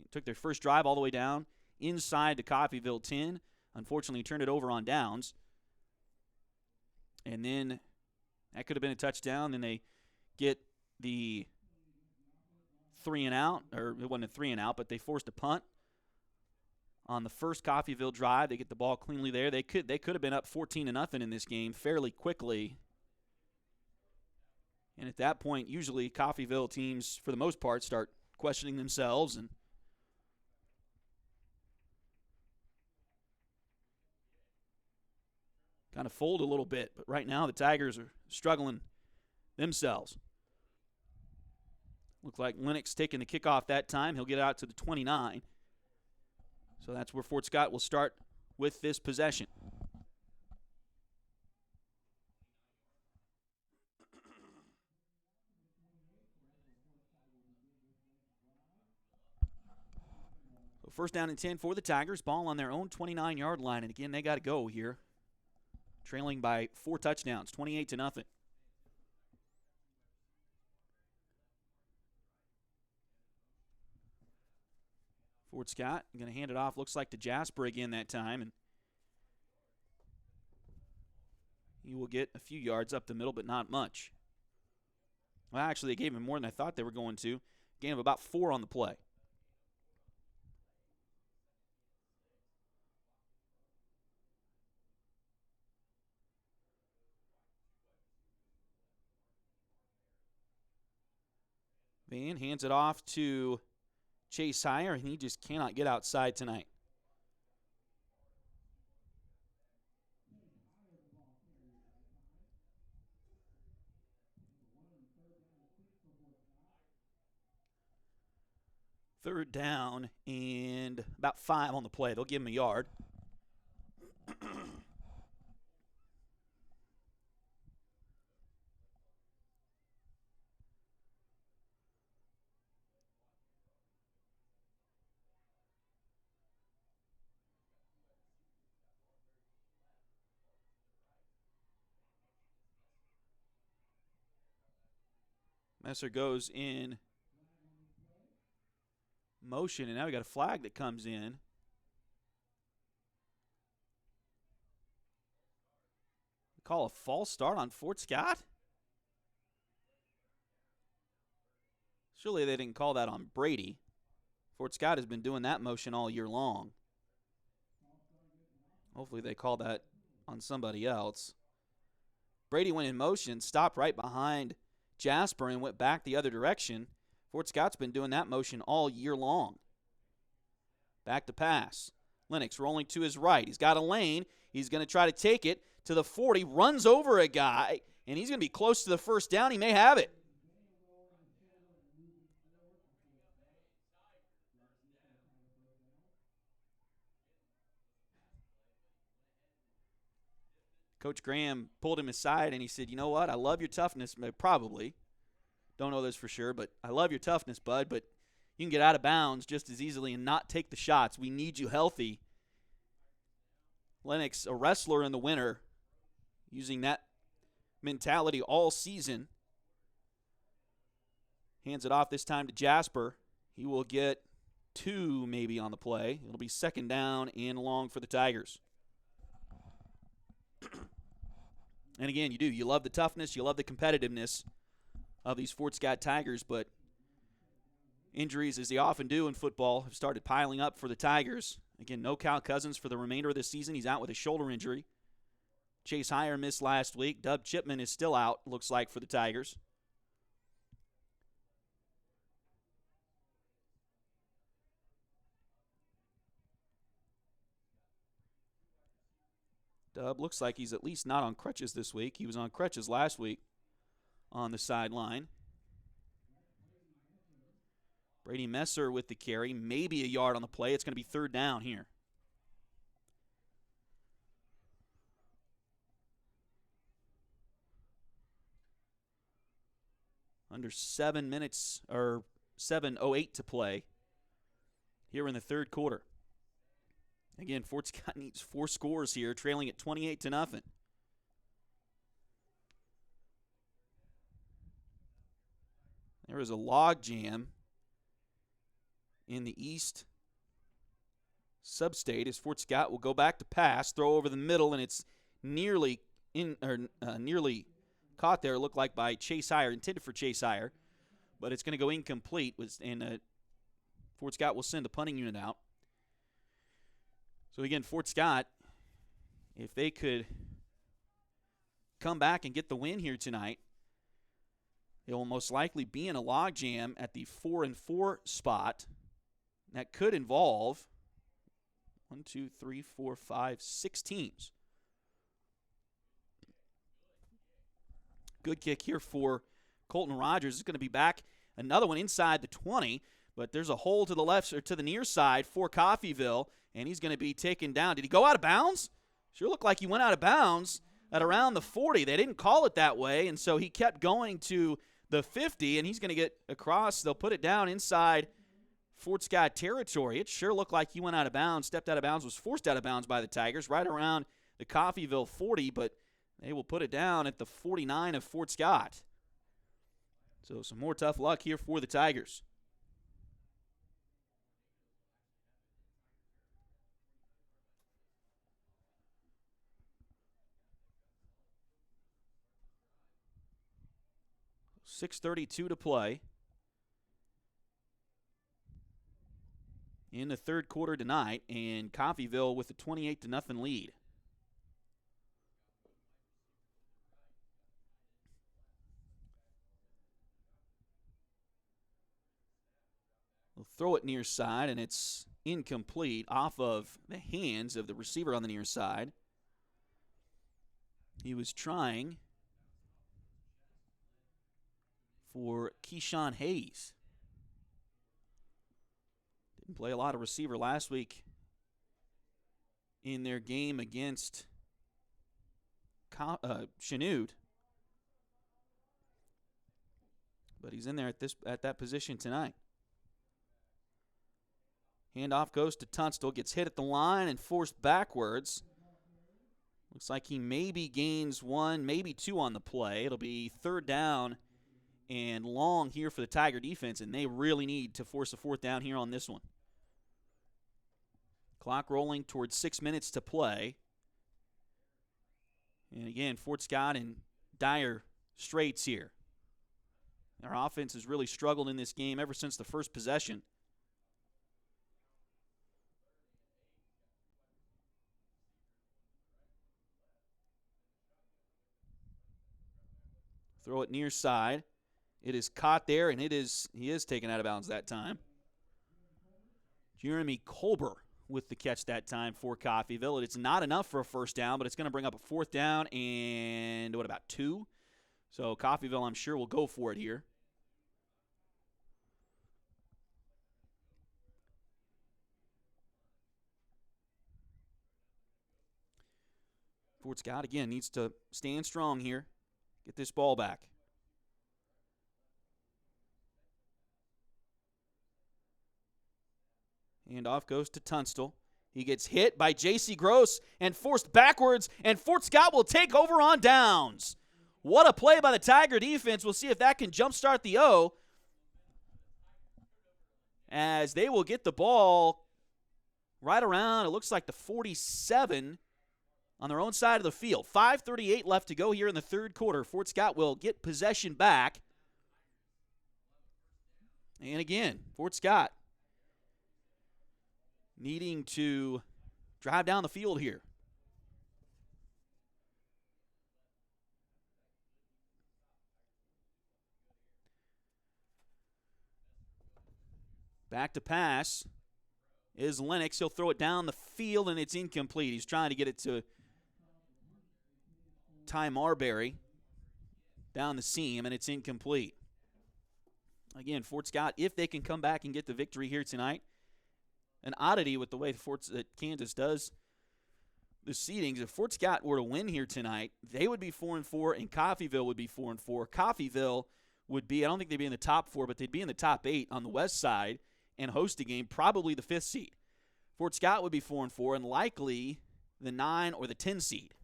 took their first drive all the way down inside the Coffeyville 10. Unfortunately, turned it over on downs. And then that could have been a touchdown. Then they get the 3-and-out, or it wasn't a 3-and-out, but they forced a punt on the first Coffeyville drive. They get the ball cleanly there. They could have been up 14-0 in this game fairly quickly. And at that point, usually Coffeyville teams, for the most part, start questioning themselves and kind of fold a little bit. But right now the Tigers are struggling themselves. Looks like Lennox taking the kickoff that time. He'll get out to the 29. So that's where Fort Scott will start with this possession. So first down and 10 for the Tigers. Ball on their own 29-yard line. And again, they got to go here. Trailing by 4 touchdowns, 28-0. Fort Scott going to hand it off, looks like to Jasper again that time. And he will get a few yards up the middle, but not much. Well, actually, they gave him more than I thought they were going to. Gain of about 4 on the play. Van hands it off to Chase Heyer, and he just cannot get outside tonight. Third down and about 5 on the play. They'll give him a yard. Messer goes in motion, and now we got a flag that comes in. We call a false start on Fort Scott? Surely they didn't call that on Brady. Fort Scott has been doing that motion all year long. Hopefully they call that on somebody else. Brady went in motion, stopped right behind Jasper, and went back the other direction. Fort Scott's been doing that motion all year long. Back to pass. Lennox rolling to his right. He's got a lane. He's going to try to take it to the 40. Runs over a guy. and he's going to be close to the first down. He may have it. Coach Graham pulled him aside, and he said, you know what, I love your toughness, probably. Don't know this for sure, but I love your toughness, bud, but you can get out of bounds just as easily and not take the shots. We need you healthy. Lennox, a wrestler in the winter, using that mentality all season. Hands it off this time to Jasper. He will get 2 maybe on the play. It'll be second down and long for the Tigers. And again, you do. You love the toughness. You love the competitiveness of these Fort Scott Tigers, but injuries, as they often do in football, have started piling up for the Tigers. Again, no Cal Cousins for the remainder of this season. He's out with a shoulder injury. Chase Heyer missed last week. Dub Chipman is still out, looks like, for the Tigers. Dub looks like he's at least not on crutches this week. He was on crutches last week on the sideline. Brady Messer with the carry, maybe a yard on the play. It's going to be third down here. Under 7 minutes, or 7:08 to play here in the third quarter. Again, Fort Scott needs 4 scores here, trailing at 28-0. There is a log jam in the East Substate as Fort Scott will go back to pass, throw over the middle, and it's nearly caught there. It looked like by Chase Heyer, intended for Chase Heyer, but it's going to go incomplete. And Fort Scott will send the punting unit out. So again, Fort Scott, if they could come back and get the win here tonight, they will most likely be in a logjam at the 4-4 spot. That could involve 6 teams. Good kick here for Colton Rogers. Is going to be back. Another one inside the 20, but there's a hole to the left or to the near side for Coffeyville, and he's going to be taken down. Did he go out of bounds? Sure looked like he went out of bounds at around the 40. They didn't call it that way, and so he kept going to the 50, and he's going to get across. They'll put it down inside Fort Scott territory. It sure looked like he went out of bounds, stepped out of bounds, was forced out of bounds by the Tigers right around the Coffeyville 40, but they will put it down at the 49 of Fort Scott. So some more tough luck here for the Tigers. .6:32 to play in the third quarter tonight, and Coffeyville with a 28-0 lead. They'll throw it near side, and it's incomplete off of the hands of the receiver on the near side. He was trying for Keyshawn Hayes. Didn't play a lot of receiver last week in their game against Chanute. But he's in there at that position tonight. Handoff goes to Tunstall, gets hit at the line and forced backwards. Looks like he maybe gains 1, maybe 2 on the play. It'll be third down and long here for the Tiger defense, and they really need to force a fourth down here on this one. Clock rolling towards 6 minutes to play. And again, Fort Scott in dire straits here. Their offense has really struggled in this game ever since the first possession. Throw it near side. It is caught there, and he is taken out of bounds that time. Jeremy Colber with the catch that time for Coffeyville. It's not enough for a first down, but it's going to bring up a fourth down and, about 2? So Coffeyville, I'm sure, will go for it here. Fort Scott, again, needs to stand strong here. Get this ball back. Handoff goes to Tunstall. He gets hit by J.C. Gross and forced backwards, and Fort Scott will take over on downs. What a play by the Tiger defense. We'll see if that can jumpstart the O, as they will get the ball right around, it looks like the 47 on their own side of the field. 5:38 left to go here in the third quarter. Fort Scott will get possession back. And again, Fort Scott needing to drive down the field here. Back to pass is Lennox. He'll throw it down the field, and it's incomplete. He's trying to get it to Ty Marbury down the seam, and it's incomplete. Again, Fort Scott, if they can come back and get the victory here tonight, an oddity with the way Kansas does the seedings. If Fort Scott were to win here tonight, they would be 4-4, and Coffeyville would be 4-4. Coffeyville would be, I don't think they'd be in the top 4, but they'd be in the top 8 on the west side and host a game, probably the 5th seed. Fort Scott would be 4-4 and likely the 9 or the 10 seed.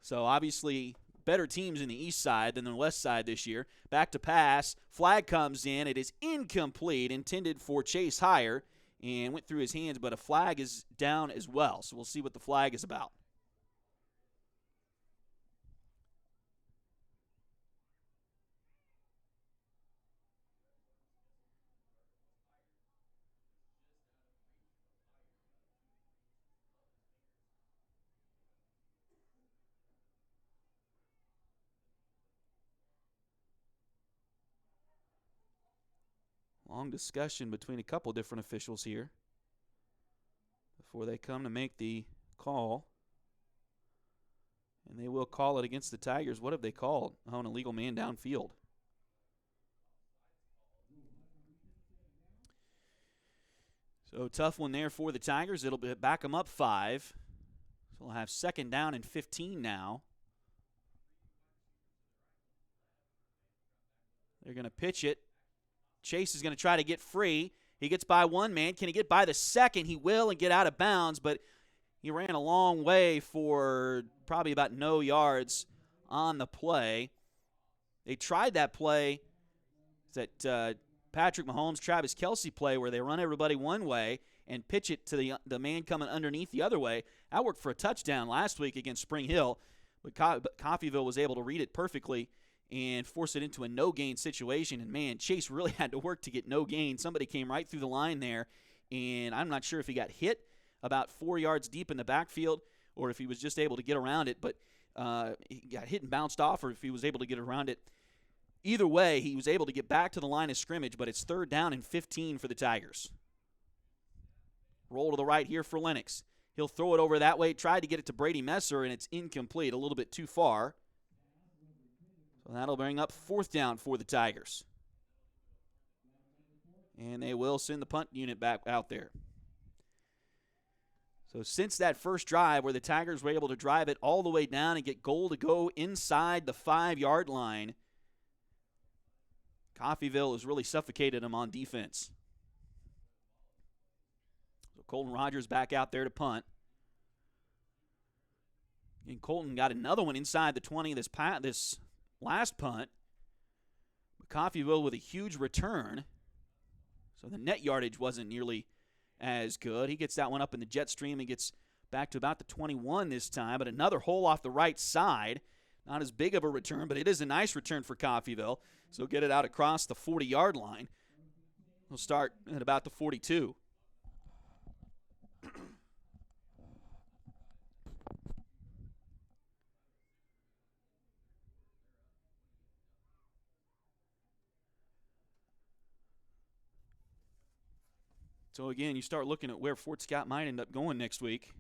So obviously better teams in the east side than the west side this year. Back to pass. Flag comes in. It is incomplete, intended for Chase Hire, and went through his hands, but a flag is down as well. So we'll see what the flag is about. Long discussion between a couple different officials here before they come to make the call. And they will call it against the Tigers. What have they called? Oh, an illegal man downfield. So tough one there for the Tigers. It'll back them up 5. So we'll have 2nd down and 15 now. They're going to pitch it. Chase is going to try to get free. He gets by one man. Can he get by the second? He will and get out of bounds, but he ran a long way for probably about no yards on the play. They tried that play, that Patrick Mahomes, Travis Kelce play, where they run everybody one way and pitch it to the man coming underneath the other way. That worked for a touchdown last week against Spring Hill, but Coffeyville was able to read it perfectly and force it into a no-gain situation. And, man, Chase really had to work to get no gain. Somebody came right through the line there, and I'm not sure if he got hit about 4 yards deep in the backfield or if he was just able to get around it. But he got hit and bounced off, or if he was able to get around it. Either way, he was able to get back to the line of scrimmage, but it's 3rd down and 15 for the Tigers. Roll to the right here for Lennox. He'll throw it over that way, tried to get it to Brady Messer, and it's incomplete, a little bit too far. So that'll bring up 4th down for the Tigers. And they will send the punt unit back out there. So since that first drive where the Tigers were able to drive it all the way down and get goal to go inside the 5-yard line, Coffeyville has really suffocated them on defense. So Colton Rogers back out there to punt. And Colton got another one inside the 20 this last punt. But Coffeyville with a huge return. So the net yardage wasn't nearly as good. He gets that one up in the jet stream and gets back to about the 21 this time. But another hole off the right side. Not as big of a return, but it is a nice return for Coffeyville. So get it out across the 40-yard line. We'll start at about the 42. So, again, you start looking at where Fort Scott might end up going next week.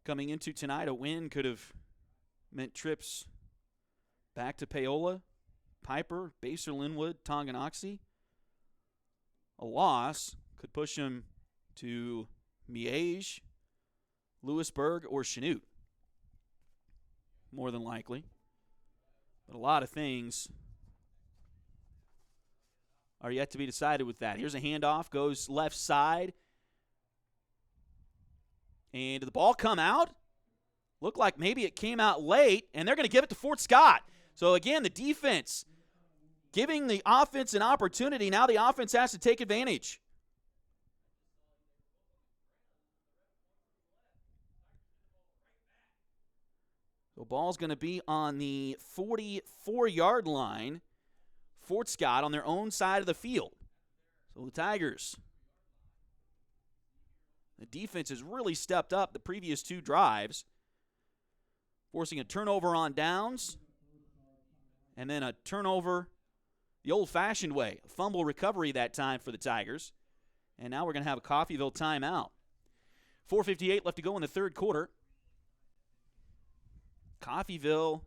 Coming into tonight, a win could have meant trips back to Paola, Piper, Baser, Linwood, Tonganoxie. A loss could push him to Miege, Lewisburg, or Chanute, more than likely. But a lot of things are yet to be decided with that. Here's a handoff, goes left side. And did the ball come out? Looked like maybe it came out late, and they're going to give it to Fort Scott. So, again, the defense giving the offense an opportunity. Now the offense has to take advantage. So, ball's going to be on the 44-yard line. Fort Scott on their own side of the field. So, the Tigers, the defense has really stepped up the previous two drives, forcing a turnover on downs and then a turnover the old-fashioned way, a fumble recovery that time for the Tigers. And now we're going to have a Coffeyville timeout. 4:58 left to go in the third quarter. Coffeyville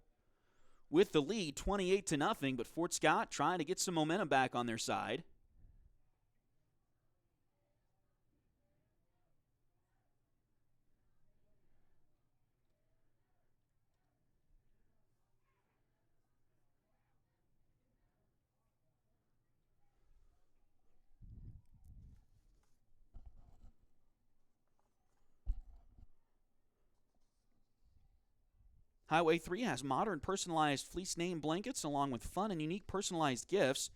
with the lead, 28-0, but Fort Scott trying to get some momentum back on their side. Highway 3 has modern personalized fleece name blankets along with fun and unique personalized gifts.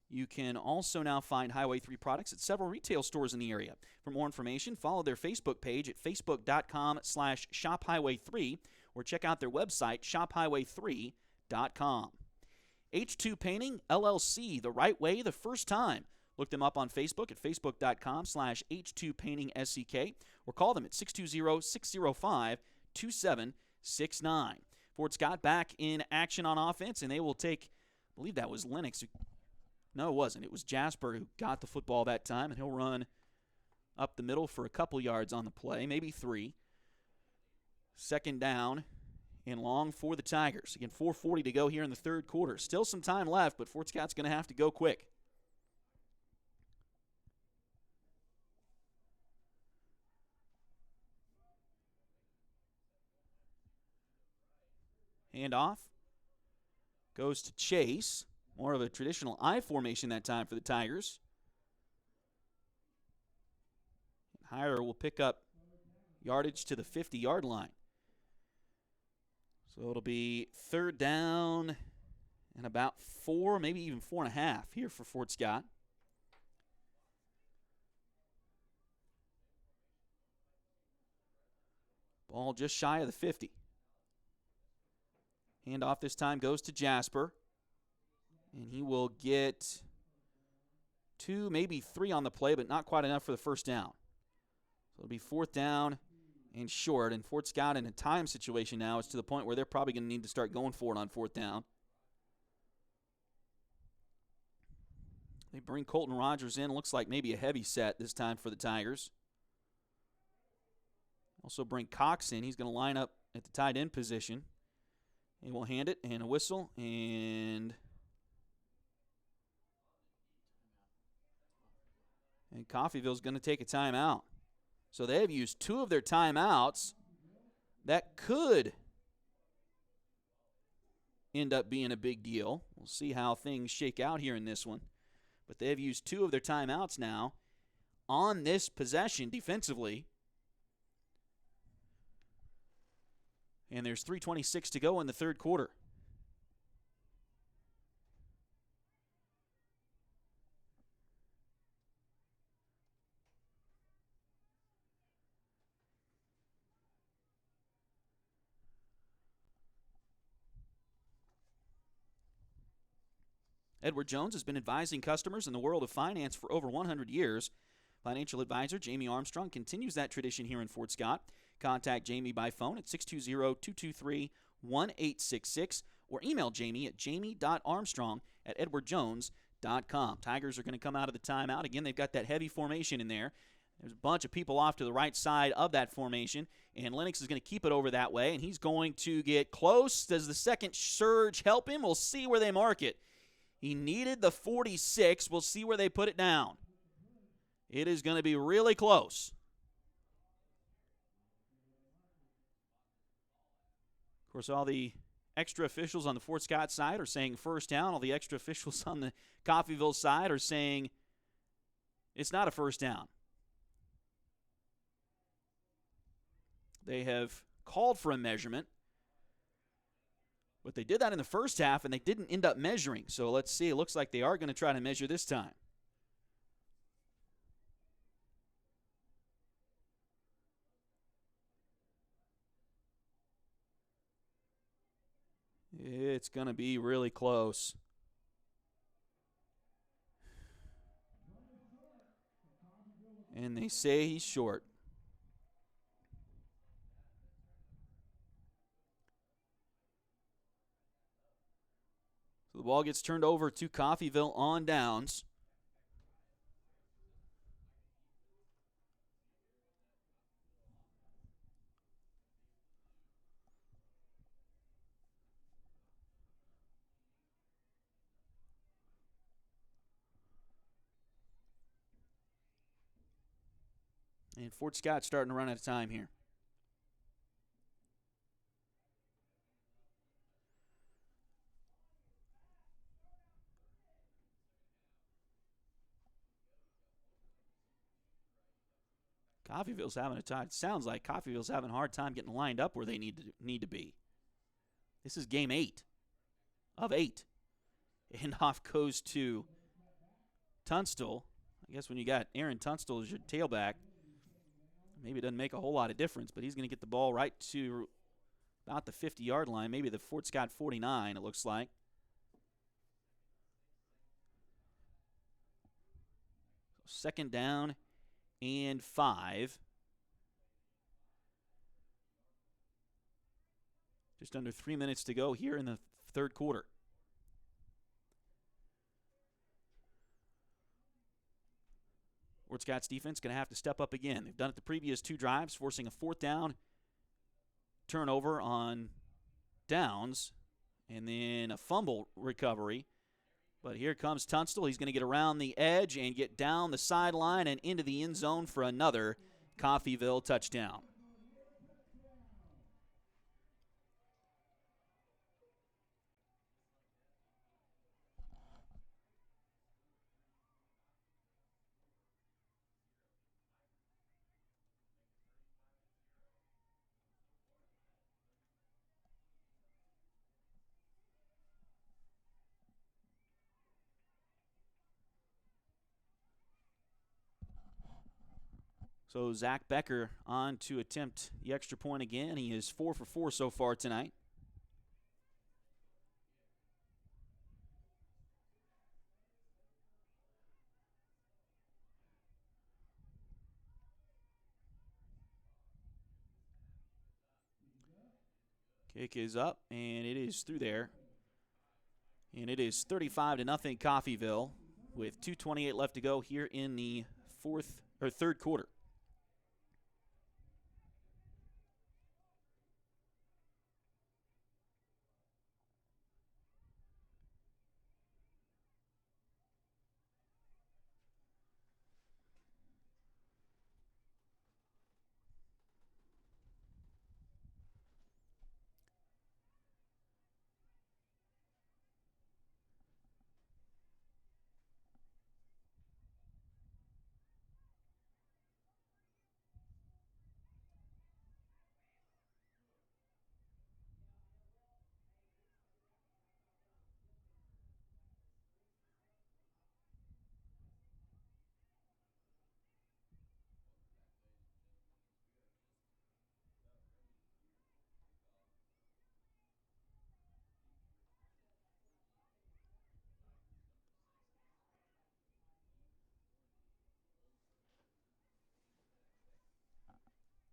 You can also now find Highway 3 products at several retail stores in the area. For more information, follow their Facebook page at facebook.com/shophighway3 or check out their website, shophighway3.com. H2 Painting, LLC, the right way the first time. Look them up on Facebook at facebook.com/H2PaintingSCK or call them at 620-605-2769. Fort Scott back in action on offense, and they will take, I believe that was Lennox. No, it wasn't. It was Jasper who got the football that time, and he'll run up the middle for a couple yards on the play, maybe 3. Second down and long for the Tigers. Again, 4:40 to go here in the third quarter. Still some time left, but Fort Scott's going to have to go quick. Handoff goes to Chase. More of a traditional I formation that time for the Tigers. Hyder will pick up yardage to the 50-yard line. So it'll be third down and about 4, maybe even 4.5 here for Fort Scott. Ball just shy of the 50. Handoff this time goes to Jasper. And he will get 2, maybe 3 on the play, but not quite enough for the first down. So it'll be fourth down and short. And Fort Scott in a time situation now is to the point where they're probably going to need to start going for it on fourth down. They bring Colton Rogers in. Looks like maybe a heavy set this time for the Tigers. Also bring Cox in. He's going to line up at the tight end position. He will hand it and a whistle, and Coffeyville's going to take a timeout. So they have used 2 of their timeouts. That could end up being a big deal. We'll see how things shake out here in this one. But they have used 2 of their timeouts now on this possession defensively. And there's 3:26 to go in the third quarter. Edward Jones has been advising customers in the world of finance for over 100 years. Financial advisor Jamie Armstrong continues that tradition here in Fort Scott. Contact Jamie by phone at 620-223-1866 or email Jamie at jamie.armstrong@edwardjones.com. Tigers are going to come out of the timeout. Again, they've got that heavy formation in there. There's a bunch of people off to the right side of that formation, and Lennox is going to keep it over that way, and he's going to get close. Does the second surge help him? We'll see where they mark it. He needed the 46. We'll see where they put it down. It is going to be really close. Of course, all the extra officials on the Fort Scott side are saying first down. All the extra officials on the Coffeyville side are saying it's not a first down. They have called for a measurement, but they did that in the first half, and they didn't end up measuring. So let's see. It looks like they are going to try to measure this time. It's going to be really close. And they say he's short. So the ball gets turned over to Coffeyville on downs. And Fort Scott's starting to run out of time here. Coffeyville's having a time. It sounds like Coffeyville's having a hard time getting lined up where they need to be. This is game 8 of 8. And off goes to Tunstall. I guess when you got Aaron Tunstall as your tailback, maybe it doesn't make a whole lot of difference, but he's going to get the ball right to about the 50-yard line, maybe the Fort Scott 49, it looks like. Second down and 5. Just under 3 minutes to go here in the third quarter. Fort Scott's defense going to have to step up again. They've done it the previous 2 drives, forcing a 4th down turnover on downs and then a fumble recovery. But here comes Tunstall. He's going to get around the edge and get down the sideline and into the end zone for another Coffeyville touchdown. So Zach Becker on to attempt the extra point again. He is 4 for 4 so far tonight. Kick is up, and it is through there. And it is 35-0 Coffeyville with 2:28 left to go here in the third quarter.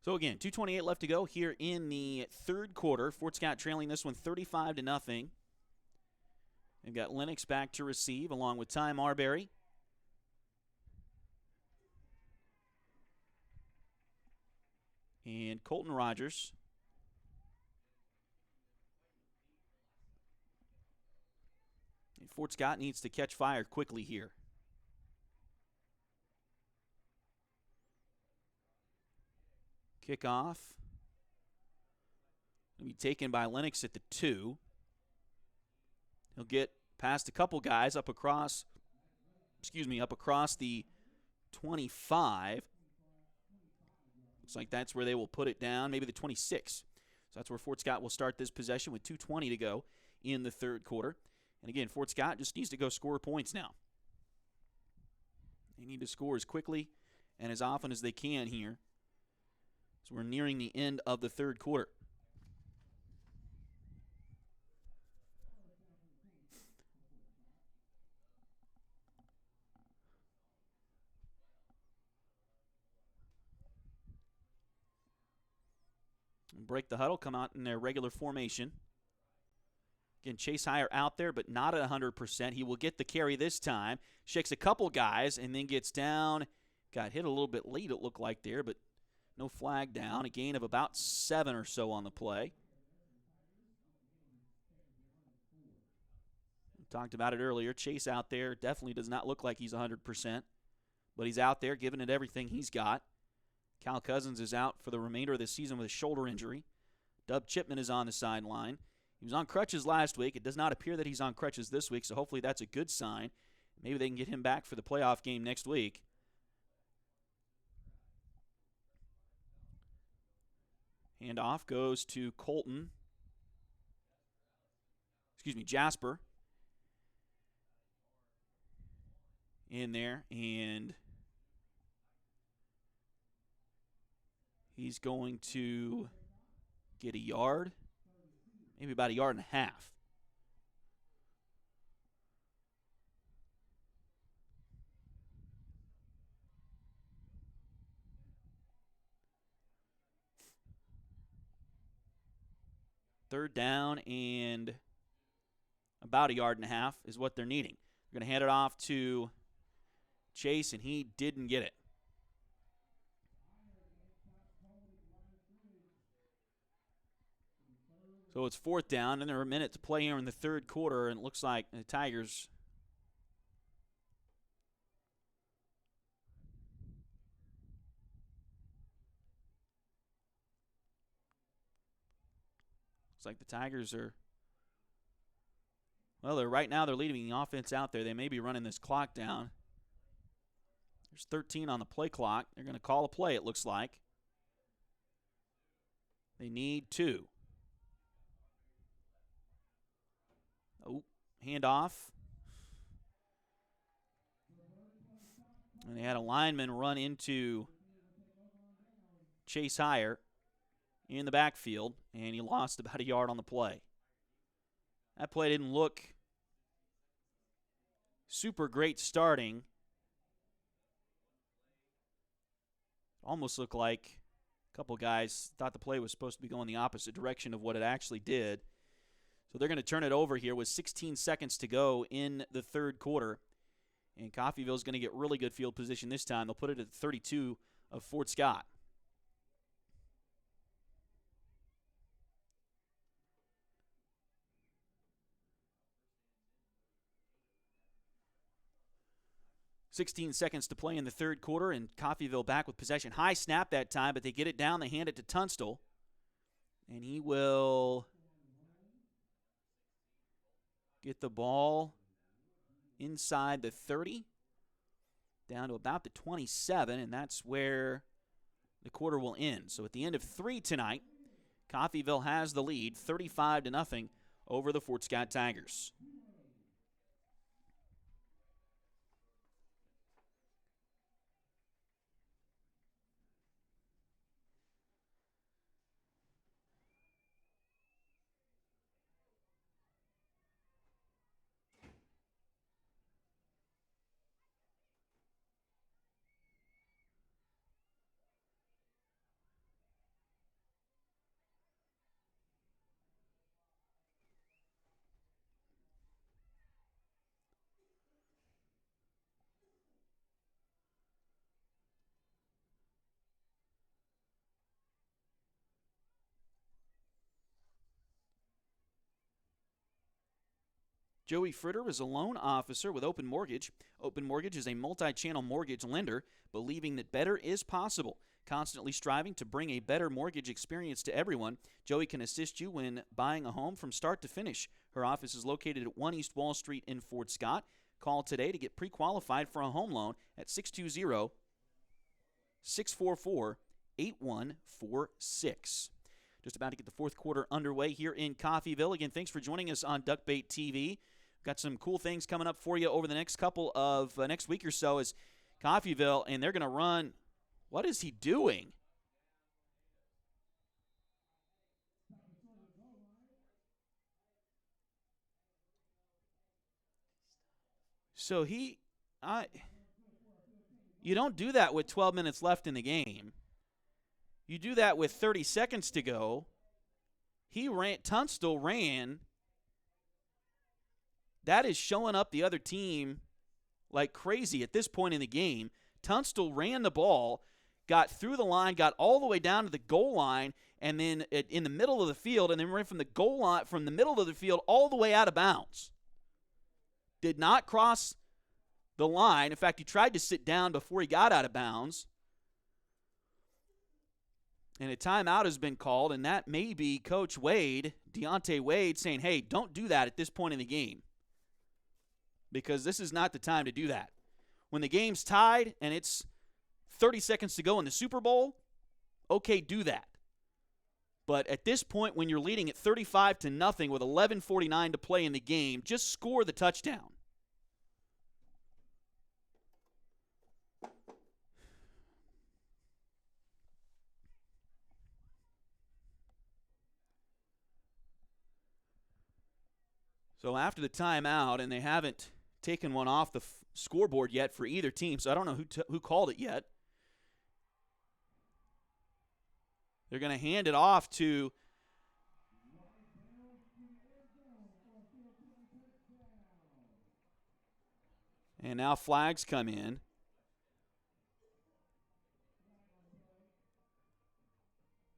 So again, 2:28 left to go here in the third quarter. Fort Scott trailing this one 35-0. They've got Lennox back to receive along with Ty Marbury. And Colton Rogers. And Fort Scott needs to catch fire quickly here. Kickoff. Will be taken by Lennox at the 2. He'll get past a couple guys up across the 25. Looks like that's where they will put it down, maybe the 26. So that's where Fort Scott will start this possession with 2:20 to go in the third quarter. And again, Fort Scott just needs to go score points now. They need to score as quickly and as often as they can here. So we're nearing the end of the third quarter. Break the huddle, come out in their regular formation. Again, Chase Heyer out there, but not at 100%. He will get the carry this time. Shakes a couple guys and then gets down. Got hit a little bit late, it looked like there, but no flag down. A gain of about 7 or so on the play. We talked about it earlier. Chase out there definitely does not look like he's 100%, but he's out there giving it everything he's got. Cal Cousins is out for the remainder of the season with a shoulder injury. Dub Chipman is on the sideline. He was on crutches last week. It does not appear that he's on crutches this week, so hopefully that's a good sign. Maybe they can get him back for the playoff game next week. Handoff goes to Jasper. In there, and he's going to get a yard, maybe about a yard and a half. Third down and about a yard and a half is what they're needing. They're going to hand it off to Chase, and he didn't get it. So it's fourth down, and there are a minute to play here in the third quarter, and it looks like the Tigers are, well, they're leading the offense out there. They may be running this clock down. There's 13 on the play clock. They're going to call a play, it looks like. They need 2. Oh, handoff. And they had a lineman run into Chase Heyer in the backfield, and he lost about a yard on the play. That play didn't look super great starting. Almost looked like a couple guys thought the play was supposed to be going the opposite direction of what it actually did. So they're going to turn it over here with 16 seconds to go in the third quarter. And Coffeyville's going to get really good field position this time. They'll put it at 32 of Fort Scott. .16 seconds to play in the third quarter, and Coffeyville back with possession. High snap that time, but they get it down. They hand it to Tunstall, and he will get the ball inside the 30, down to about the 27, and that's where the quarter will end. So at the end of 3 tonight, Coffeyville has the lead, 35-0 over the Fort Scott Tigers. Joey Fritter is a loan officer with Open Mortgage. Open Mortgage is a multi-channel mortgage lender, believing that better is possible. Constantly striving to bring a better mortgage experience to everyone, Joey can assist you when buying a home from start to finish. Her office is located at 1 East Wall Street in Fort Scott. Call today to get pre-qualified for a home loan at 620-644-8146. Just about to get the fourth quarter underway here in Coffeyville. Again, thanks for joining us on Duckbait TV. Got some cool things coming up for you over the next couple of next week or so as Coffeyville, and they're going to run. What is he doing? So you don't do that with 12 minutes left in the game. You do that with 30 seconds to go. Tunstall ran. That is showing up the other team like crazy at this point in the game. Tunstall ran the ball, got through the line, got all the way down to the goal line, and then in the middle of the field, and then ran from the goal line, from the middle of the field all the way out of bounds. Did not cross the line. In fact, he tried to sit down before he got out of bounds. And a timeout has been called, and that may be Coach Wade, Deontay Wade, saying, hey, don't do that at this point in the game because this is not the time to do that. When the game's tied and it's 30 seconds to go in the Super Bowl, okay, do that. But at this point, when you're leading at 35-0 with 11:49 to play in the game, just score the touchdown. So after the timeout, and they haven't taken one off the scoreboard yet for either team, so I don't know who called it yet. They're going to hand it off to and now flags come in.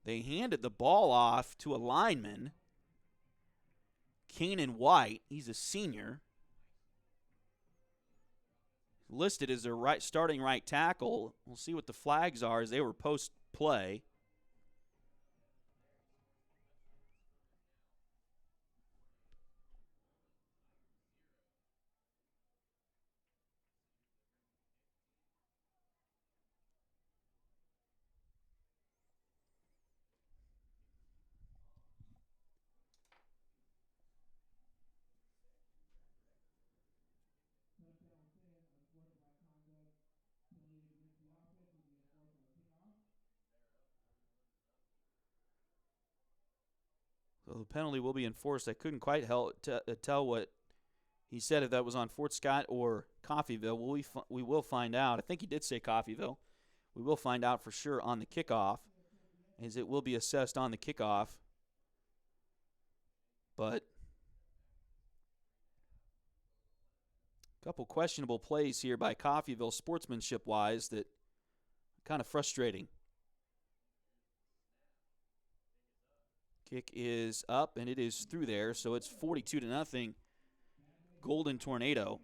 They handed the ball off to a lineman, Keenan White. He's a senior. Listed as their starting right tackle. We'll see what the flags are as they were post-play. So the penalty will be enforced. I couldn't quite tell what he said, if that was on Fort Scott or Coffeyville. We will find out. I think he did say Coffeyville. We will find out for sure on the kickoff, as it will be assessed on the kickoff. But a couple questionable plays here by Coffeyville sportsmanship-wise that kind of frustrating. Kick is up, and it is through there, so it's 42-0. Golden Tornado.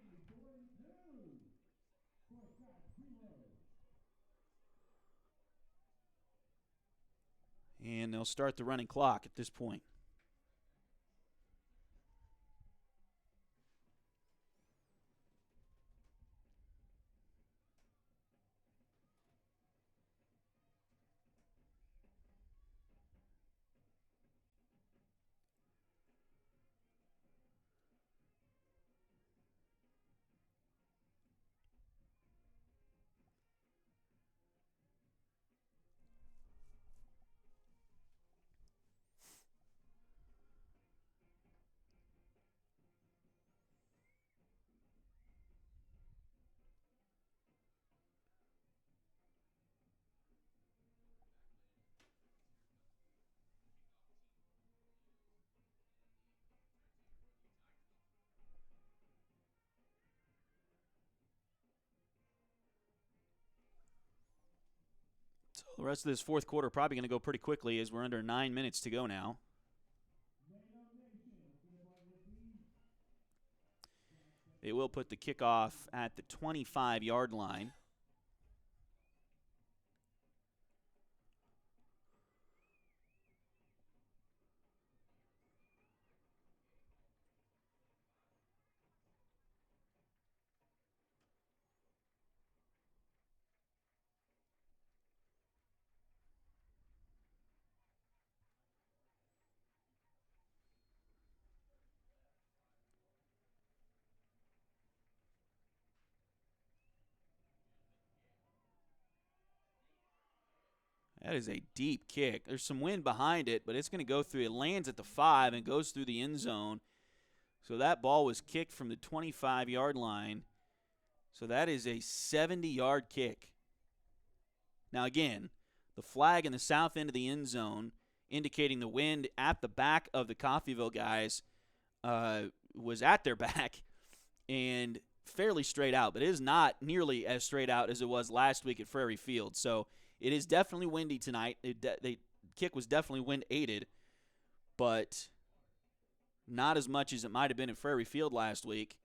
And they'll start the running clock at this point. So the rest of this fourth quarter probably going to go pretty quickly as we're under 9 minutes to go now. They will put the kickoff at the 25-yard line. That is a deep kick. There's some wind behind it, but it's going to go through. It lands at the 5 and goes through the end zone. So that ball was kicked from the 25-yard line. So that is a 70-yard kick. Now, again, the flag in the south end of the end zone indicating the wind at the back of the Coffeyville guys was at their back and fairly straight out, but it is not nearly as straight out as it was last week at Prairie Field. So it is definitely windy tonight. The kick was definitely wind-aided, but not as much as it might have been at Prairie Field last week,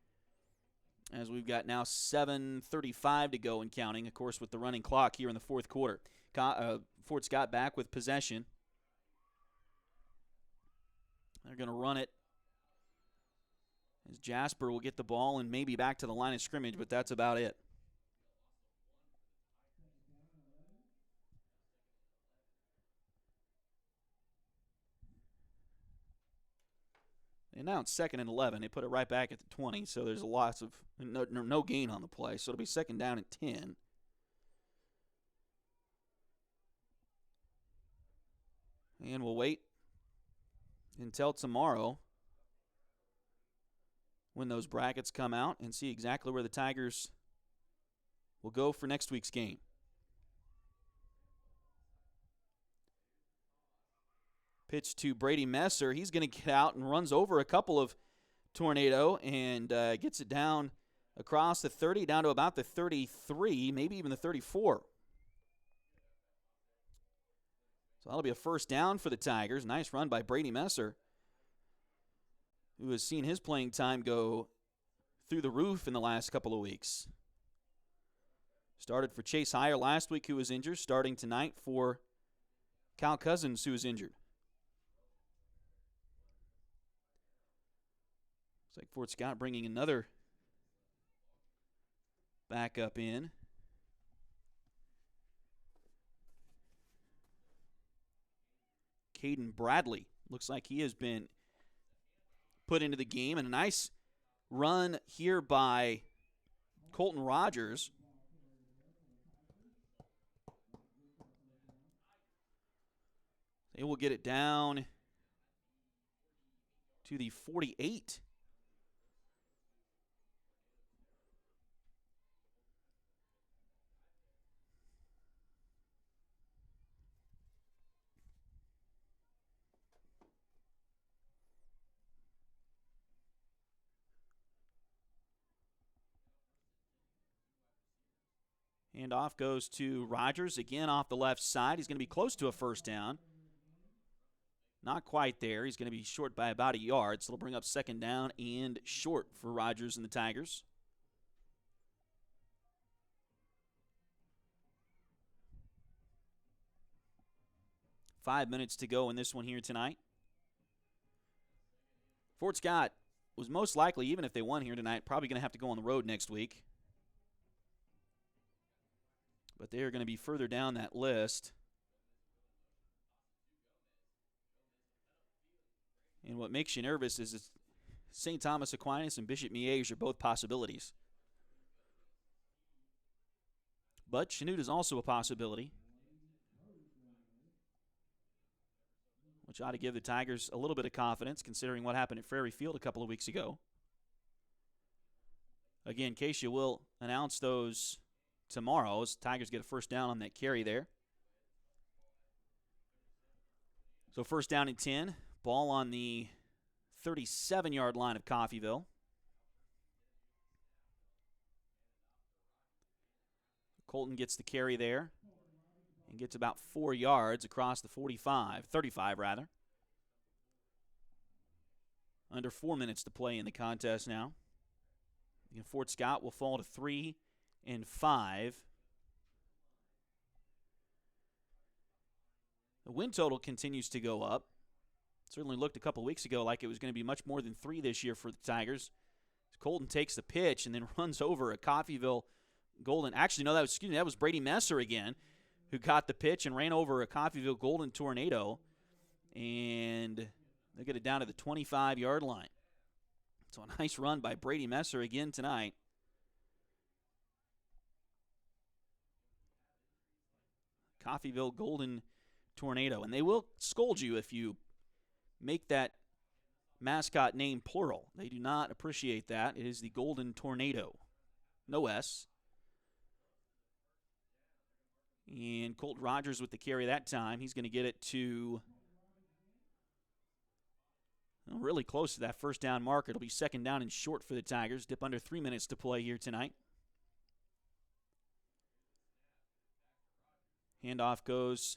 as we've got now 7:35 to go and counting, of course, with the running clock here in the fourth quarter. Fort Scott back with possession. They're going to run it as Jasper will get the ball and maybe back to the line of scrimmage, but that's about it. They announced 2nd and 11. They put it right back at the 20, so there's lots of no gain on the play. So it'll be 2nd down and 10. And we'll wait until tomorrow when those brackets come out and see exactly where the Tigers will go for next week's game. Pitch to Brady Messer. He's going to get out and runs over a couple of Tornado and gets it down across the 30, down to about the 33, maybe even the 34. So that'll be a first down for the Tigers. Nice run by Brady Messer, who has seen his playing time go through the roof in the last couple of weeks. Started for Chase Heyer last week, who was injured. Starting tonight for Cal Cousins, who is injured. Looks like Fort Scott bringing another backup in. Caden Bradley. Looks like he has been put into the game. And a nice run here by Colton Rogers. They will get it down to the 48. And off goes to Rogers, again off the left side. He's going to be close to a first down. Not quite there. He's going to be short by about a yard, so it'll bring up 2nd down and short for Rogers and the Tigers. Five minutes to go in this one here tonight. Fort Scott was most likely, even if they won here tonight, probably going to have to go on the road next week. But they are going to be further down that list. And what makes you nervous is St. Thomas Aquinas and Bishop Miege are both possibilities. But Chanute is also a possibility, which ought to give the Tigers a little bit of confidence considering what happened at Prairie Field a couple of weeks ago. Again, Keisha will announce those tomorrow as the Tigers get a first down on that carry there. So 1st down and 10. Ball on the 37-yard line of Coffeyville. Colton gets the carry there and gets about 4 yards across the 35 rather. Under 4 minutes to play in the contest now. Fort Scott will fall to 3 and 5. The win total continues to go up. Certainly looked a couple weeks ago like it was going to be much more than 3 this year for the Tigers. Colton takes the pitch and then runs over a Coffeyville Golden. Actually, no, that was Brady Messer again, who caught the pitch and ran over a Coffeyville Golden Tornado. And they get it down to the 25-yard line. So a nice run by Brady Messer again tonight. Coffeyville Golden Tornado. And they will scold you if you make that mascot name plural. They do not appreciate that. It is the Golden Tornado. No S. And Colt Rogers with the carry that time. He's going to get it to really close to that first down marker. It'll be second down and short for the Tigers. Dip under 3 minutes to play here tonight. Handoff goes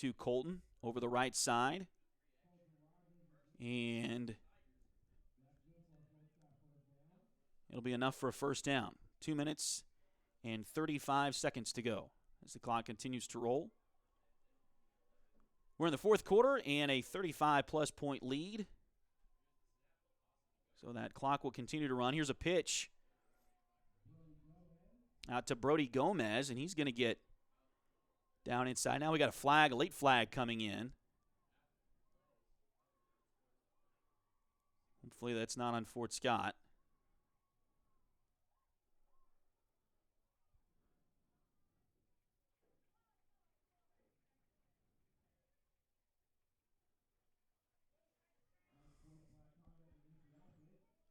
to Colton over the right side. And it'll be enough for a first down. 2 minutes and 35 seconds to go as the clock continues to roll. We're in the fourth quarter and a 35-plus point lead. So that clock will continue to run. Here's a pitch out to Brody Gomez, and he's going to get down inside. Now we got a late flag coming in. Hopefully that's not on Fort Scott.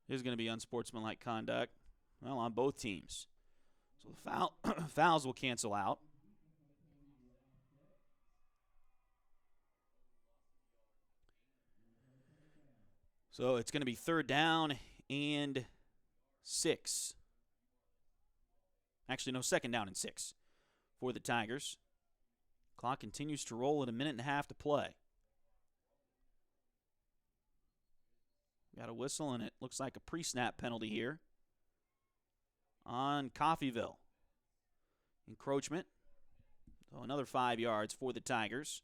It is going to be unsportsmanlike conduct, well, on both teams. So the fouls will cancel out. So it's going to be third down and 6. Actually, no, second down and 6 for the Tigers. Clock continues to roll at a minute and a half to play. Got a whistle, and it looks like a pre-snap penalty here on Coffeyville. Encroachment. So another 5 yards for the Tigers.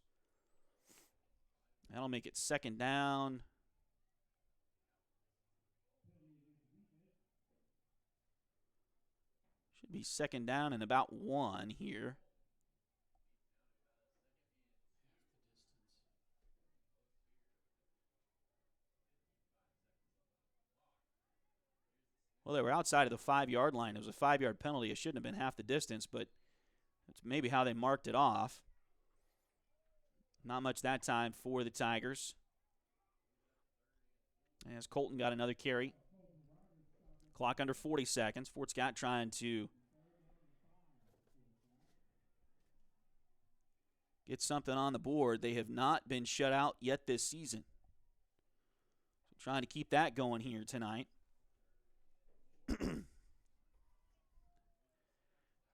That'll make it second down. Should be second down and about 1 here. Well, they were outside of the 5-yard line. It was a 5-yard penalty. It shouldn't have been half the distance, but that's maybe how they marked it off. Not much that time for the Tigers. As Colton got another carry. Clock under 40 seconds. Fort Scott trying to get something on the board. They have not been shut out yet this season. So trying to keep that going here tonight.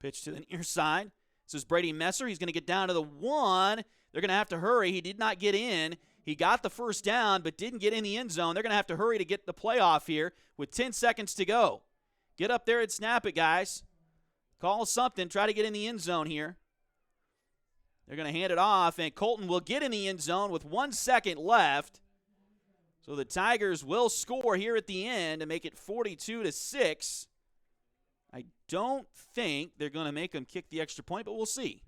Pitch to the near side. This is Brady Messer. He's going to get down to the 1. They're going to have to hurry. He did not get in. He got the first down, but didn't get in the end zone. They're going to have to hurry to get the playoff here with 10 seconds to go. Get up there and snap it, guys. Call something. Try to get in the end zone here. They're going to hand it off, and Colton will get in the end zone with 1 second left. So the Tigers will score here at the end to make it 42-6. I don't think they're going to make them kick the extra point, but we'll see.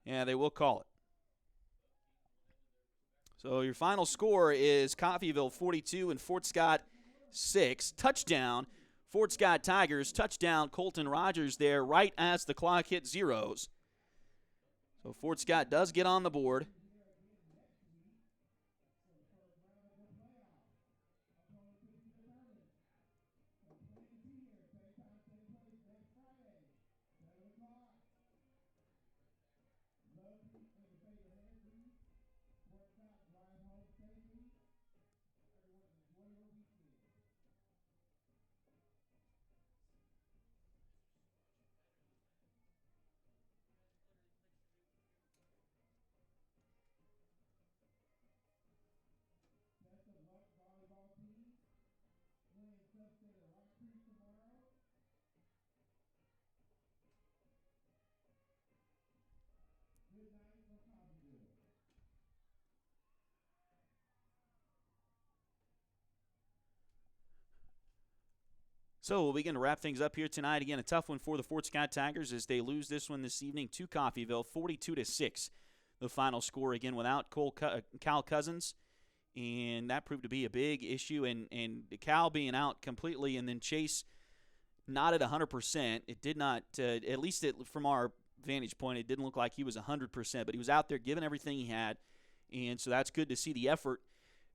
Yeah, they will call it. So your final score is Coffeyville 42 and Fort Scott 6. Touchdown, Fort Scott Tigers. Touchdown, Colton Rogers there right as the clock hit zeros. So Fort Scott does get on the board. So we'll begin to wrap things up here tonight. Again, a tough one for the Fort Scott Tigers as they lose this one this evening to Coffeyville, 42-6. The final score, again, without Cal Cousins. And that proved to be a big issue. And Cal being out completely and then Chase not at 100%. It did not, at least from our vantage point, it didn't look like he was 100%. But he was out there giving everything he had. And so that's good to see the effort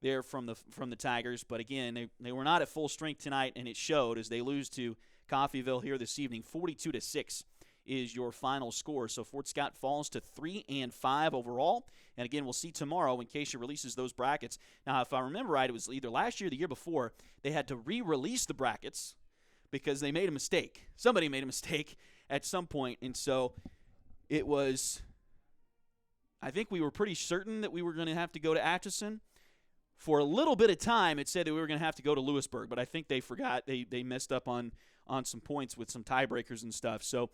there from the Tigers. But again, they were not at full strength tonight, and it showed as they lose to Coffeyville here this evening. 42-6 is your final score. So Fort Scott falls to 3-5 overall. And again, we'll see tomorrow when Keisha releases those brackets. Now, if I remember right, it was either last year or the year before, they had to re-release the brackets because they made a mistake. Somebody made a mistake at some point, and so it was, I think we were pretty certain that we were going to have to go to Atchison. For a little bit of time, it said that we were going to have to go to Lewisburg, but I think they forgot. They messed up on some points with some tiebreakers and stuff. So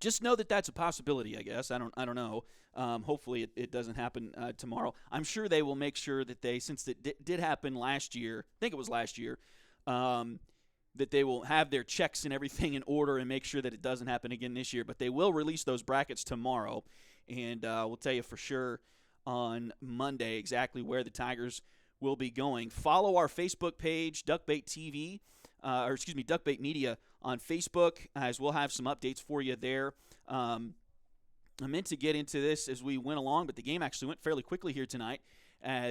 just know that that's a possibility, I guess. I don't know. Hopefully it doesn't happen tomorrow. I'm sure they will make sure that they, since it did happen last year, I think it was last year, that they will have their checks and everything in order and make sure that it doesn't happen again this year. But they will release those brackets tomorrow, and we'll tell you for sure on Monday exactly where the Tigers will be going. Follow our Facebook page, Duckbait Media on Facebook, as we'll have some updates for you there. I meant to get into this as we went along, but the game actually went fairly quickly here tonight,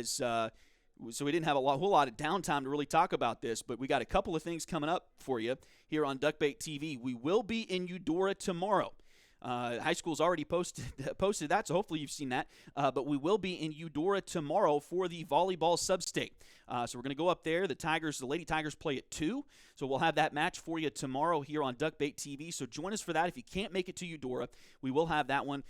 so we didn't have whole lot of downtime to really talk about this, but we got a couple of things coming up for you here on Duckbait TV. We will be in Eudora tomorrow. High school's already posted that, so hopefully you've seen that. But we will be in Eudora tomorrow for the volleyball sub-state. So we're going to go up there. The Lady Tigers play at 2, so we'll have that match for you tomorrow here on Duckbait TV. So join us for that. If you can't make it to Eudora, we will have that one.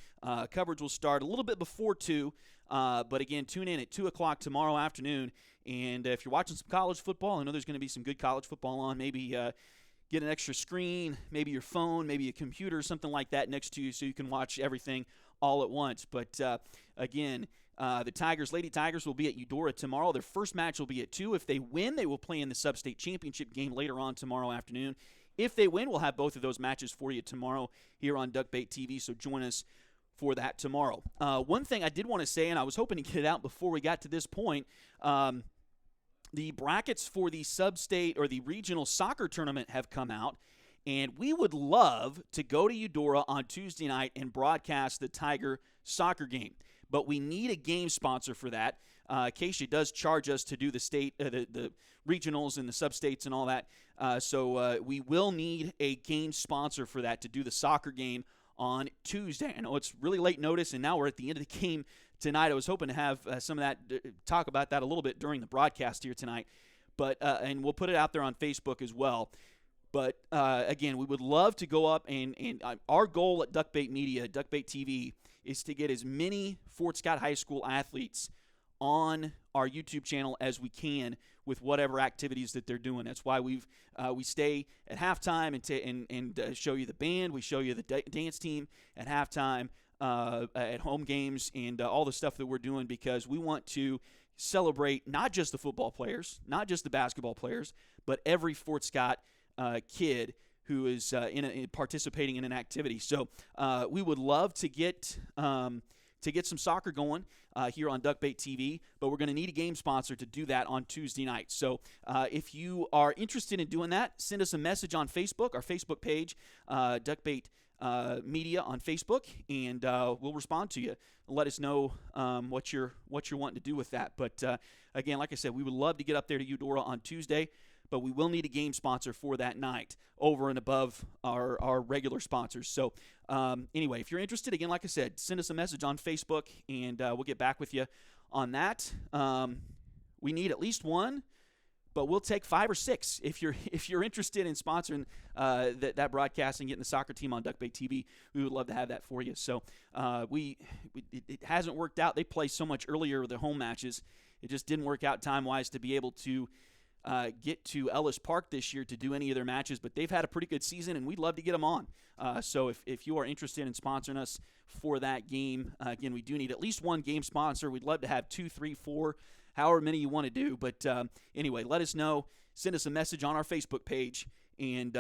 Coverage will start a little bit before 2, but again, tune in at 2 o'clock tomorrow afternoon. And if you're watching some college football, I know there's going to be some good college football on. Maybe get an extra screen, maybe your phone, maybe a computer, something like that next to you so you can watch everything all at once. But again, the Lady Tigers will be at Eudora tomorrow. Their first match will be at 2. If they win, they will play in the sub-state championship game later on tomorrow afternoon. If they win, we'll have both of those matches for you tomorrow here on Duckbait TV, so join us for that tomorrow. One thing I did want to say, and I was hoping to get it out before we got to this point, the brackets for the sub-state or the regional soccer tournament have come out, and we would love to go to Eudora on Tuesday night and broadcast the Tiger soccer game. But we need a game sponsor for that. Keisha does charge us to do the regionals and the sub-states and all that. So we will need a game sponsor for that to do the soccer game on Tuesday. I know it's really late notice, and now we're at the end of the game tonight. I was hoping to have some of that, talk about that a little bit during the broadcast here tonight, but and we'll put it out there on Facebook as well. But again, we would love to go up, and our goal at Duckbait Media, Duckbait TV, is to get as many Fort Scott High School athletes on our YouTube channel as we can with whatever activities that they're doing. That's why we stay at halftime and show you the band. We show you the dance team at halftime. At home games and all the stuff that we're doing, because we want to celebrate not just the football players, not just the basketball players, but every Fort Scott kid who is participating in an activity. So we would love to get some soccer going here on Duckbait TV, but we're going to need a game sponsor to do that on Tuesday night. So if you are interested in doing that, send us a message on Facebook, our Facebook page, Duckbait Media on Facebook, and we'll respond to you. Let us know what you're wanting to do with that. But again, like I said, we would love to get up there to Eudora on Tuesday, but we will need a game sponsor for that night over and above our regular sponsors. So anyway, if you're interested, again, like I said, send us a message on Facebook, and we'll get back with you on that. We need at least one, but we'll take 5 or 6 if you're interested in sponsoring that broadcast and getting the soccer team on Duckbait TV. We would love to have that for you. So it hasn't worked out. They play so much earlier with the home matches. It just didn't work out time-wise to be able to get to Ellis Park this year to do any of their matches, but they've had a pretty good season, and we'd love to get them on. So if you are interested in sponsoring us for that game, again, we do need at least one game sponsor. We'd love to have 2, 3, 4, however many you want to do. But anyway, let us know. send us a message on our Facebook page, and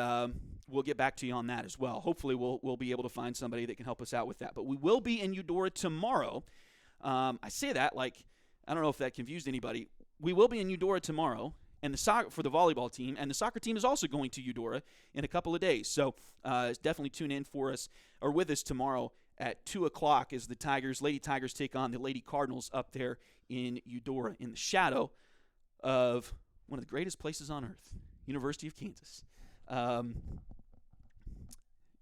we'll get back to you on that as well. Hopefully we'll be able to find somebody that can help us out with that. But we will be in Eudora tomorrow. I say that like, I don't know if that confused anybody. We will be in Eudora tomorrow, and for the volleyball team, and the soccer team is also going to Eudora in a couple of days. So definitely tune in for us, or with us tomorrow at 2 o'clock as the Lady Tigers take on the Lady Cardinals up there in Eudora in the shadow of one of the greatest places on earth, University of Kansas.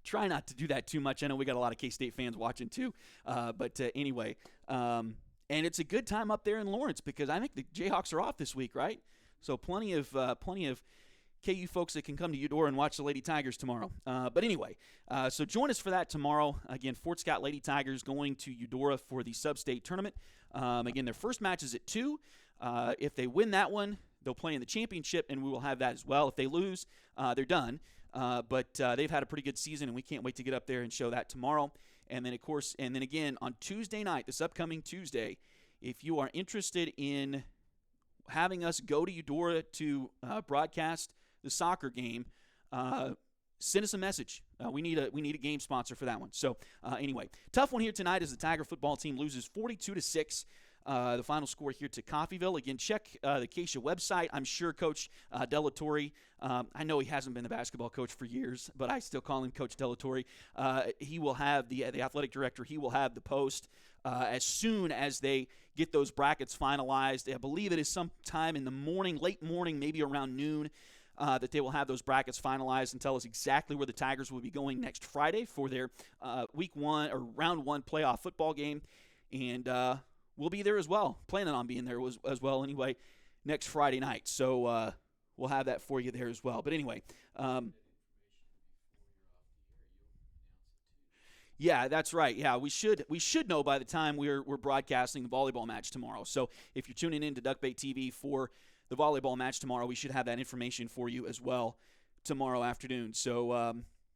Try not to do that too much. I know we got a lot of K-State fans watching too. But anyway, and it's a good time up there in Lawrence because I think the Jayhawks are off this week, right? So plenty of KU folks that can come to Eudora and watch the Lady Tigers tomorrow. But anyway, so join us for that tomorrow. Again, Fort Scott Lady Tigers going to Eudora for the sub-state tournament. Again, their first match is at 2. If they win that one, they'll play in the championship, and we will have that as well. If they lose, they're done. But they've had a pretty good season, and we can't wait to get up there and show that tomorrow. And then, of course, and then again, on Tuesday night, this upcoming Tuesday, if you are interested in having us go to Eudora to broadcast the soccer game, send us a message. We need a game sponsor for that one. So anyway, tough one here tonight as the Tiger football team loses 42-6. The final score here to Coffeyville. Again, check the Acacia website. I'm sure Coach Delatorre, I know he hasn't been the basketball coach for years, but I still call him Coach Delatorre. He will have the athletic director. He will have the post as soon as they get those brackets finalized. I believe it is sometime in the morning, late morning, maybe around noon, that they will have those brackets finalized and tell us exactly where the Tigers will be going next Friday for their week 1 or round 1 playoff football game. And we'll be there as well, planning on being there as well anyway, next Friday night. So we'll have that for you there as well. But anyway, yeah, that's right. Yeah, we should know by the time we're broadcasting the volleyball match tomorrow. So if you're tuning in to Duckbait TV for the volleyball match tomorrow, we should have that information for you as well tomorrow afternoon. So,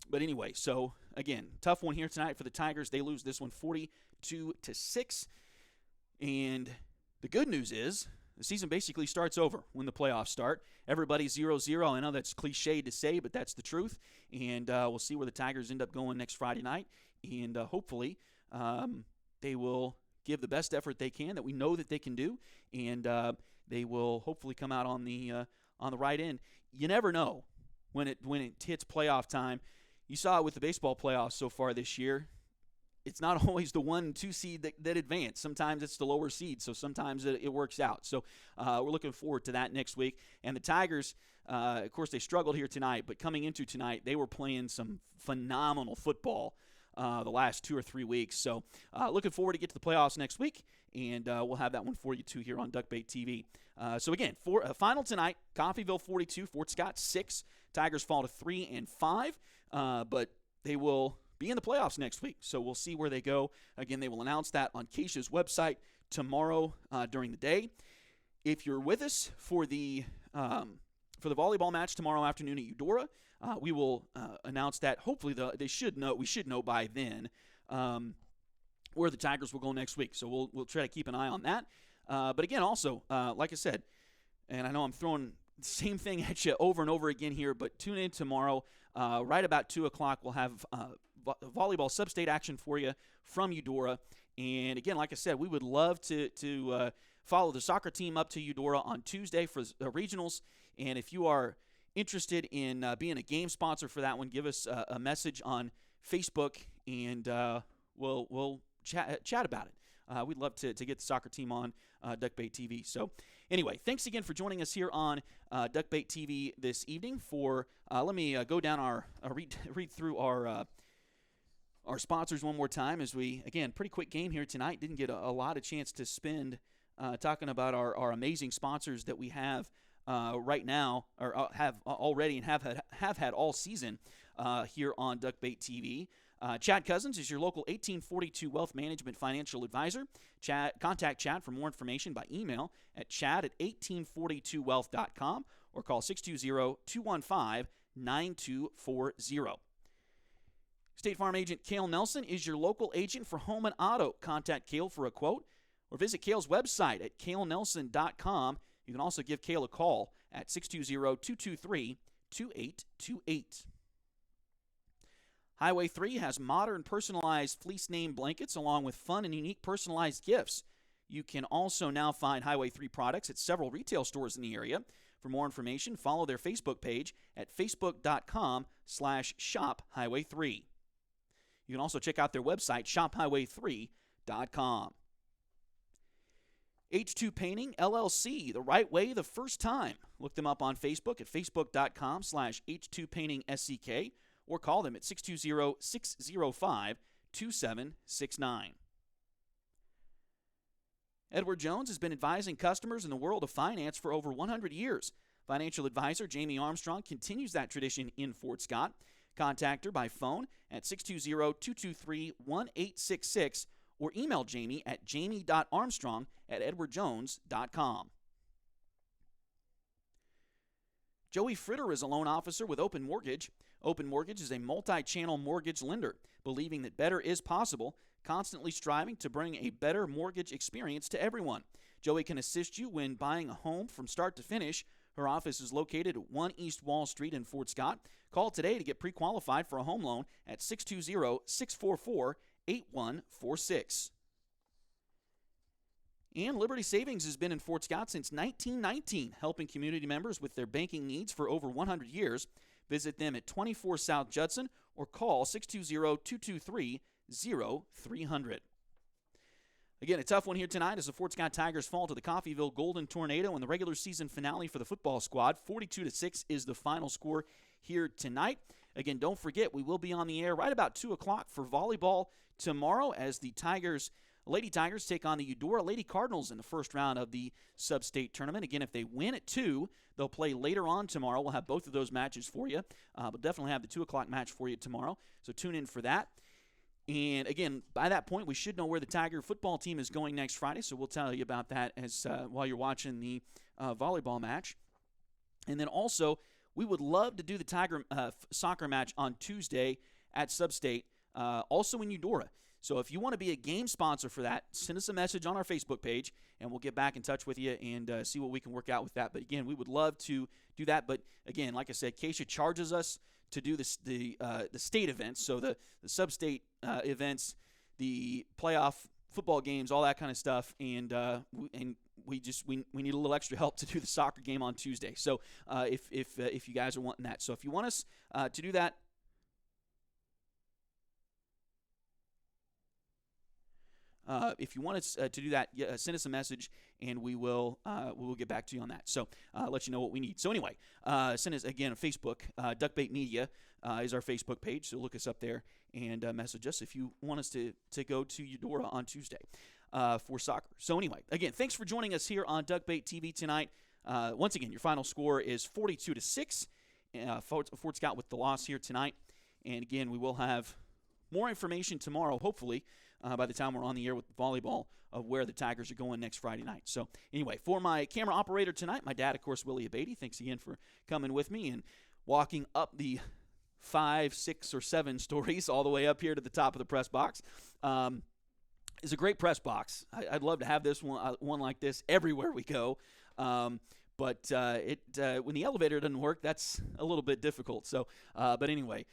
but anyway, so again, tough one here tonight for the Tigers. They lose this one 42-6. And the good news is the season basically starts over when the playoffs start. Everybody's 0-0. I know that's cliched to say, but that's the truth. And we'll see where the Tigers end up going next Friday night. And hopefully they will give the best effort they can that we know that they can do. And they will hopefully come out on the right end. You never know when it hits playoff time. You saw it with the baseball playoffs so far this year. It's not always the 1 and 2 seed that advance. Sometimes it's the lower seed, so sometimes it works out. So we're looking forward to that next week. And the Tigers, of course, they struggled here tonight, but coming into tonight, they were playing some phenomenal football the last 2 or 3 weeks. So looking forward to get to the playoffs next week, and we'll have that one for you too here on Duckbait TV. So again, final tonight, Coffeyville 42, Fort Scott 6. Tigers fall to 3-5, but they will be in the playoffs next week, so we'll see where they go. Again, they will announce that on Acacia's website tomorrow during the day. If you're with us for the volleyball match tomorrow afternoon at Eudora, we will announce that. Hopefully, we should know by then where the Tigers will go next week. So we'll try to keep an eye on that. But again, also, like I said, and I know I'm throwing the same thing at you over and over again here, but tune in tomorrow. Right about 2 o'clock, we'll have volleyball sub-state action for you from Eudora. And again, like I said, we would love to follow the soccer team up to Eudora on Tuesday for regionals. And if you are interested in being a game sponsor for that one, give us a message on Facebook, and we'll chat about it. We'd love to get the soccer team on Duckbait TV. So anyway, thanks again for joining us here on Duckbait TV this evening. Let me go down read through our sponsors one more time as we, again, pretty quick game here tonight. Didn't get a lot of chance to spend talking about our amazing sponsors that we have right now, or have already and have had all season here on Duckbait TV. Chad Cousins is your local 1842 Wealth Management Financial Advisor. Contact Chad for more information by email at chad@1842wealth.com or call 620-215-9240. State Farm agent Cale Nelson is your local agent for home and auto. Contact Cale for a quote or visit Cale's website at calenelson.com. You can also give Cale a call at 620-223-2828. Highway 3 has modern personalized fleece name blankets along with fun and unique personalized gifts. You can also now find Highway 3 products at several retail stores in the area. For more information, follow their Facebook page at facebook.com/shophighway3. You can also check out their website, shophighway3.com. H2 Painting, LLC, the right way the first time. Look them up on Facebook at facebook.com/H2PaintingSCK or call them at 620-605-2769. Edward Jones has been advising customers in the world of finance for over 100 years. Financial advisor Jamie Armstrong continues that tradition in Fort Scott. Contact her by phone at 620-223-1866 or email Jamie at jamie.armstrong@edwardjones.com. Joey Fritter is a loan officer with Open Mortgage. Open Mortgage is a multi-channel mortgage lender, believing that better is possible, constantly striving to bring a better mortgage experience to everyone. Joey can assist you when buying a home from start to finish. Her office is located at 1 East Wall Street in Fort Scott. Call today to get pre-qualified for a home loan at 620-644-8146. And Liberty Savings has been in Fort Scott since 1919, helping community members with their banking needs for over 100 years. Visit them at 24 South Judson or call 620-223-0300. Again, a tough one here tonight as the Fort Scott Tigers fall to the Coffeyville Golden Tornado in the regular season finale for the football squad. 42-6 is the final score here tonight. Again, don't forget, we will be on the air right about 2 o'clock for volleyball tomorrow as the Lady Tigers take on the Eudora Lady Cardinals in the first round of the sub-state tournament. Again, if they win at 2, they'll play later on tomorrow. We'll have both of those matches for you. We'll definitely have the 2 o'clock match for you tomorrow, so tune in for that. And, again, by that point, we should know where the Tiger football team is going next Friday, so we'll tell you about that as while you're watching the volleyball match. And then also, we would love to do the Tiger soccer match on Tuesday at Sub-State, also in Eudora. So if you want to be a game sponsor for that, send us a message on our Facebook page, and we'll get back in touch with you and see what we can work out with that. But, again, we would love to do that. But, again, like I said, Keisha charges us to do the state events, so the sub-state events, the playoff football games, all that kind of stuff, and we need a little extra help to do the soccer game on Tuesday. So if you guys are wanting that, so if you want us to do that. If you want us to do that, send us a message, and we will get back to you on that. So let you know what we need. So anyway, send us, again, a Facebook. Duckbait Media is our Facebook page, so look us up there and message us if you want us to go to Eudora on Tuesday for soccer. So anyway, again, thanks for joining us here on Duckbait TV tonight. Once again, your final score is 42-6. Fort Scott with the loss here tonight. And again, we will have more information tomorrow, hopefully, by the time we're on the air with volleyball, of where the Tigers are going next Friday night. So anyway, for my camera operator tonight, my dad, of course, Willie Abatey, thanks again for coming with me and walking up the 5, 6, or 7 stories all the way up here to the top of the press box. It's a great press box. I'd love to have this one like this everywhere we go. But when the elevator doesn't work, that's a little bit difficult. So, but anyway,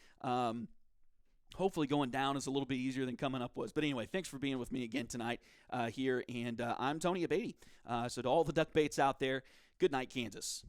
hopefully going down is a little bit easier than coming up was. But anyway, thanks for being with me again tonight here. And I'm Tony Abatey. So to all the duck baits out there, good night, Kansas.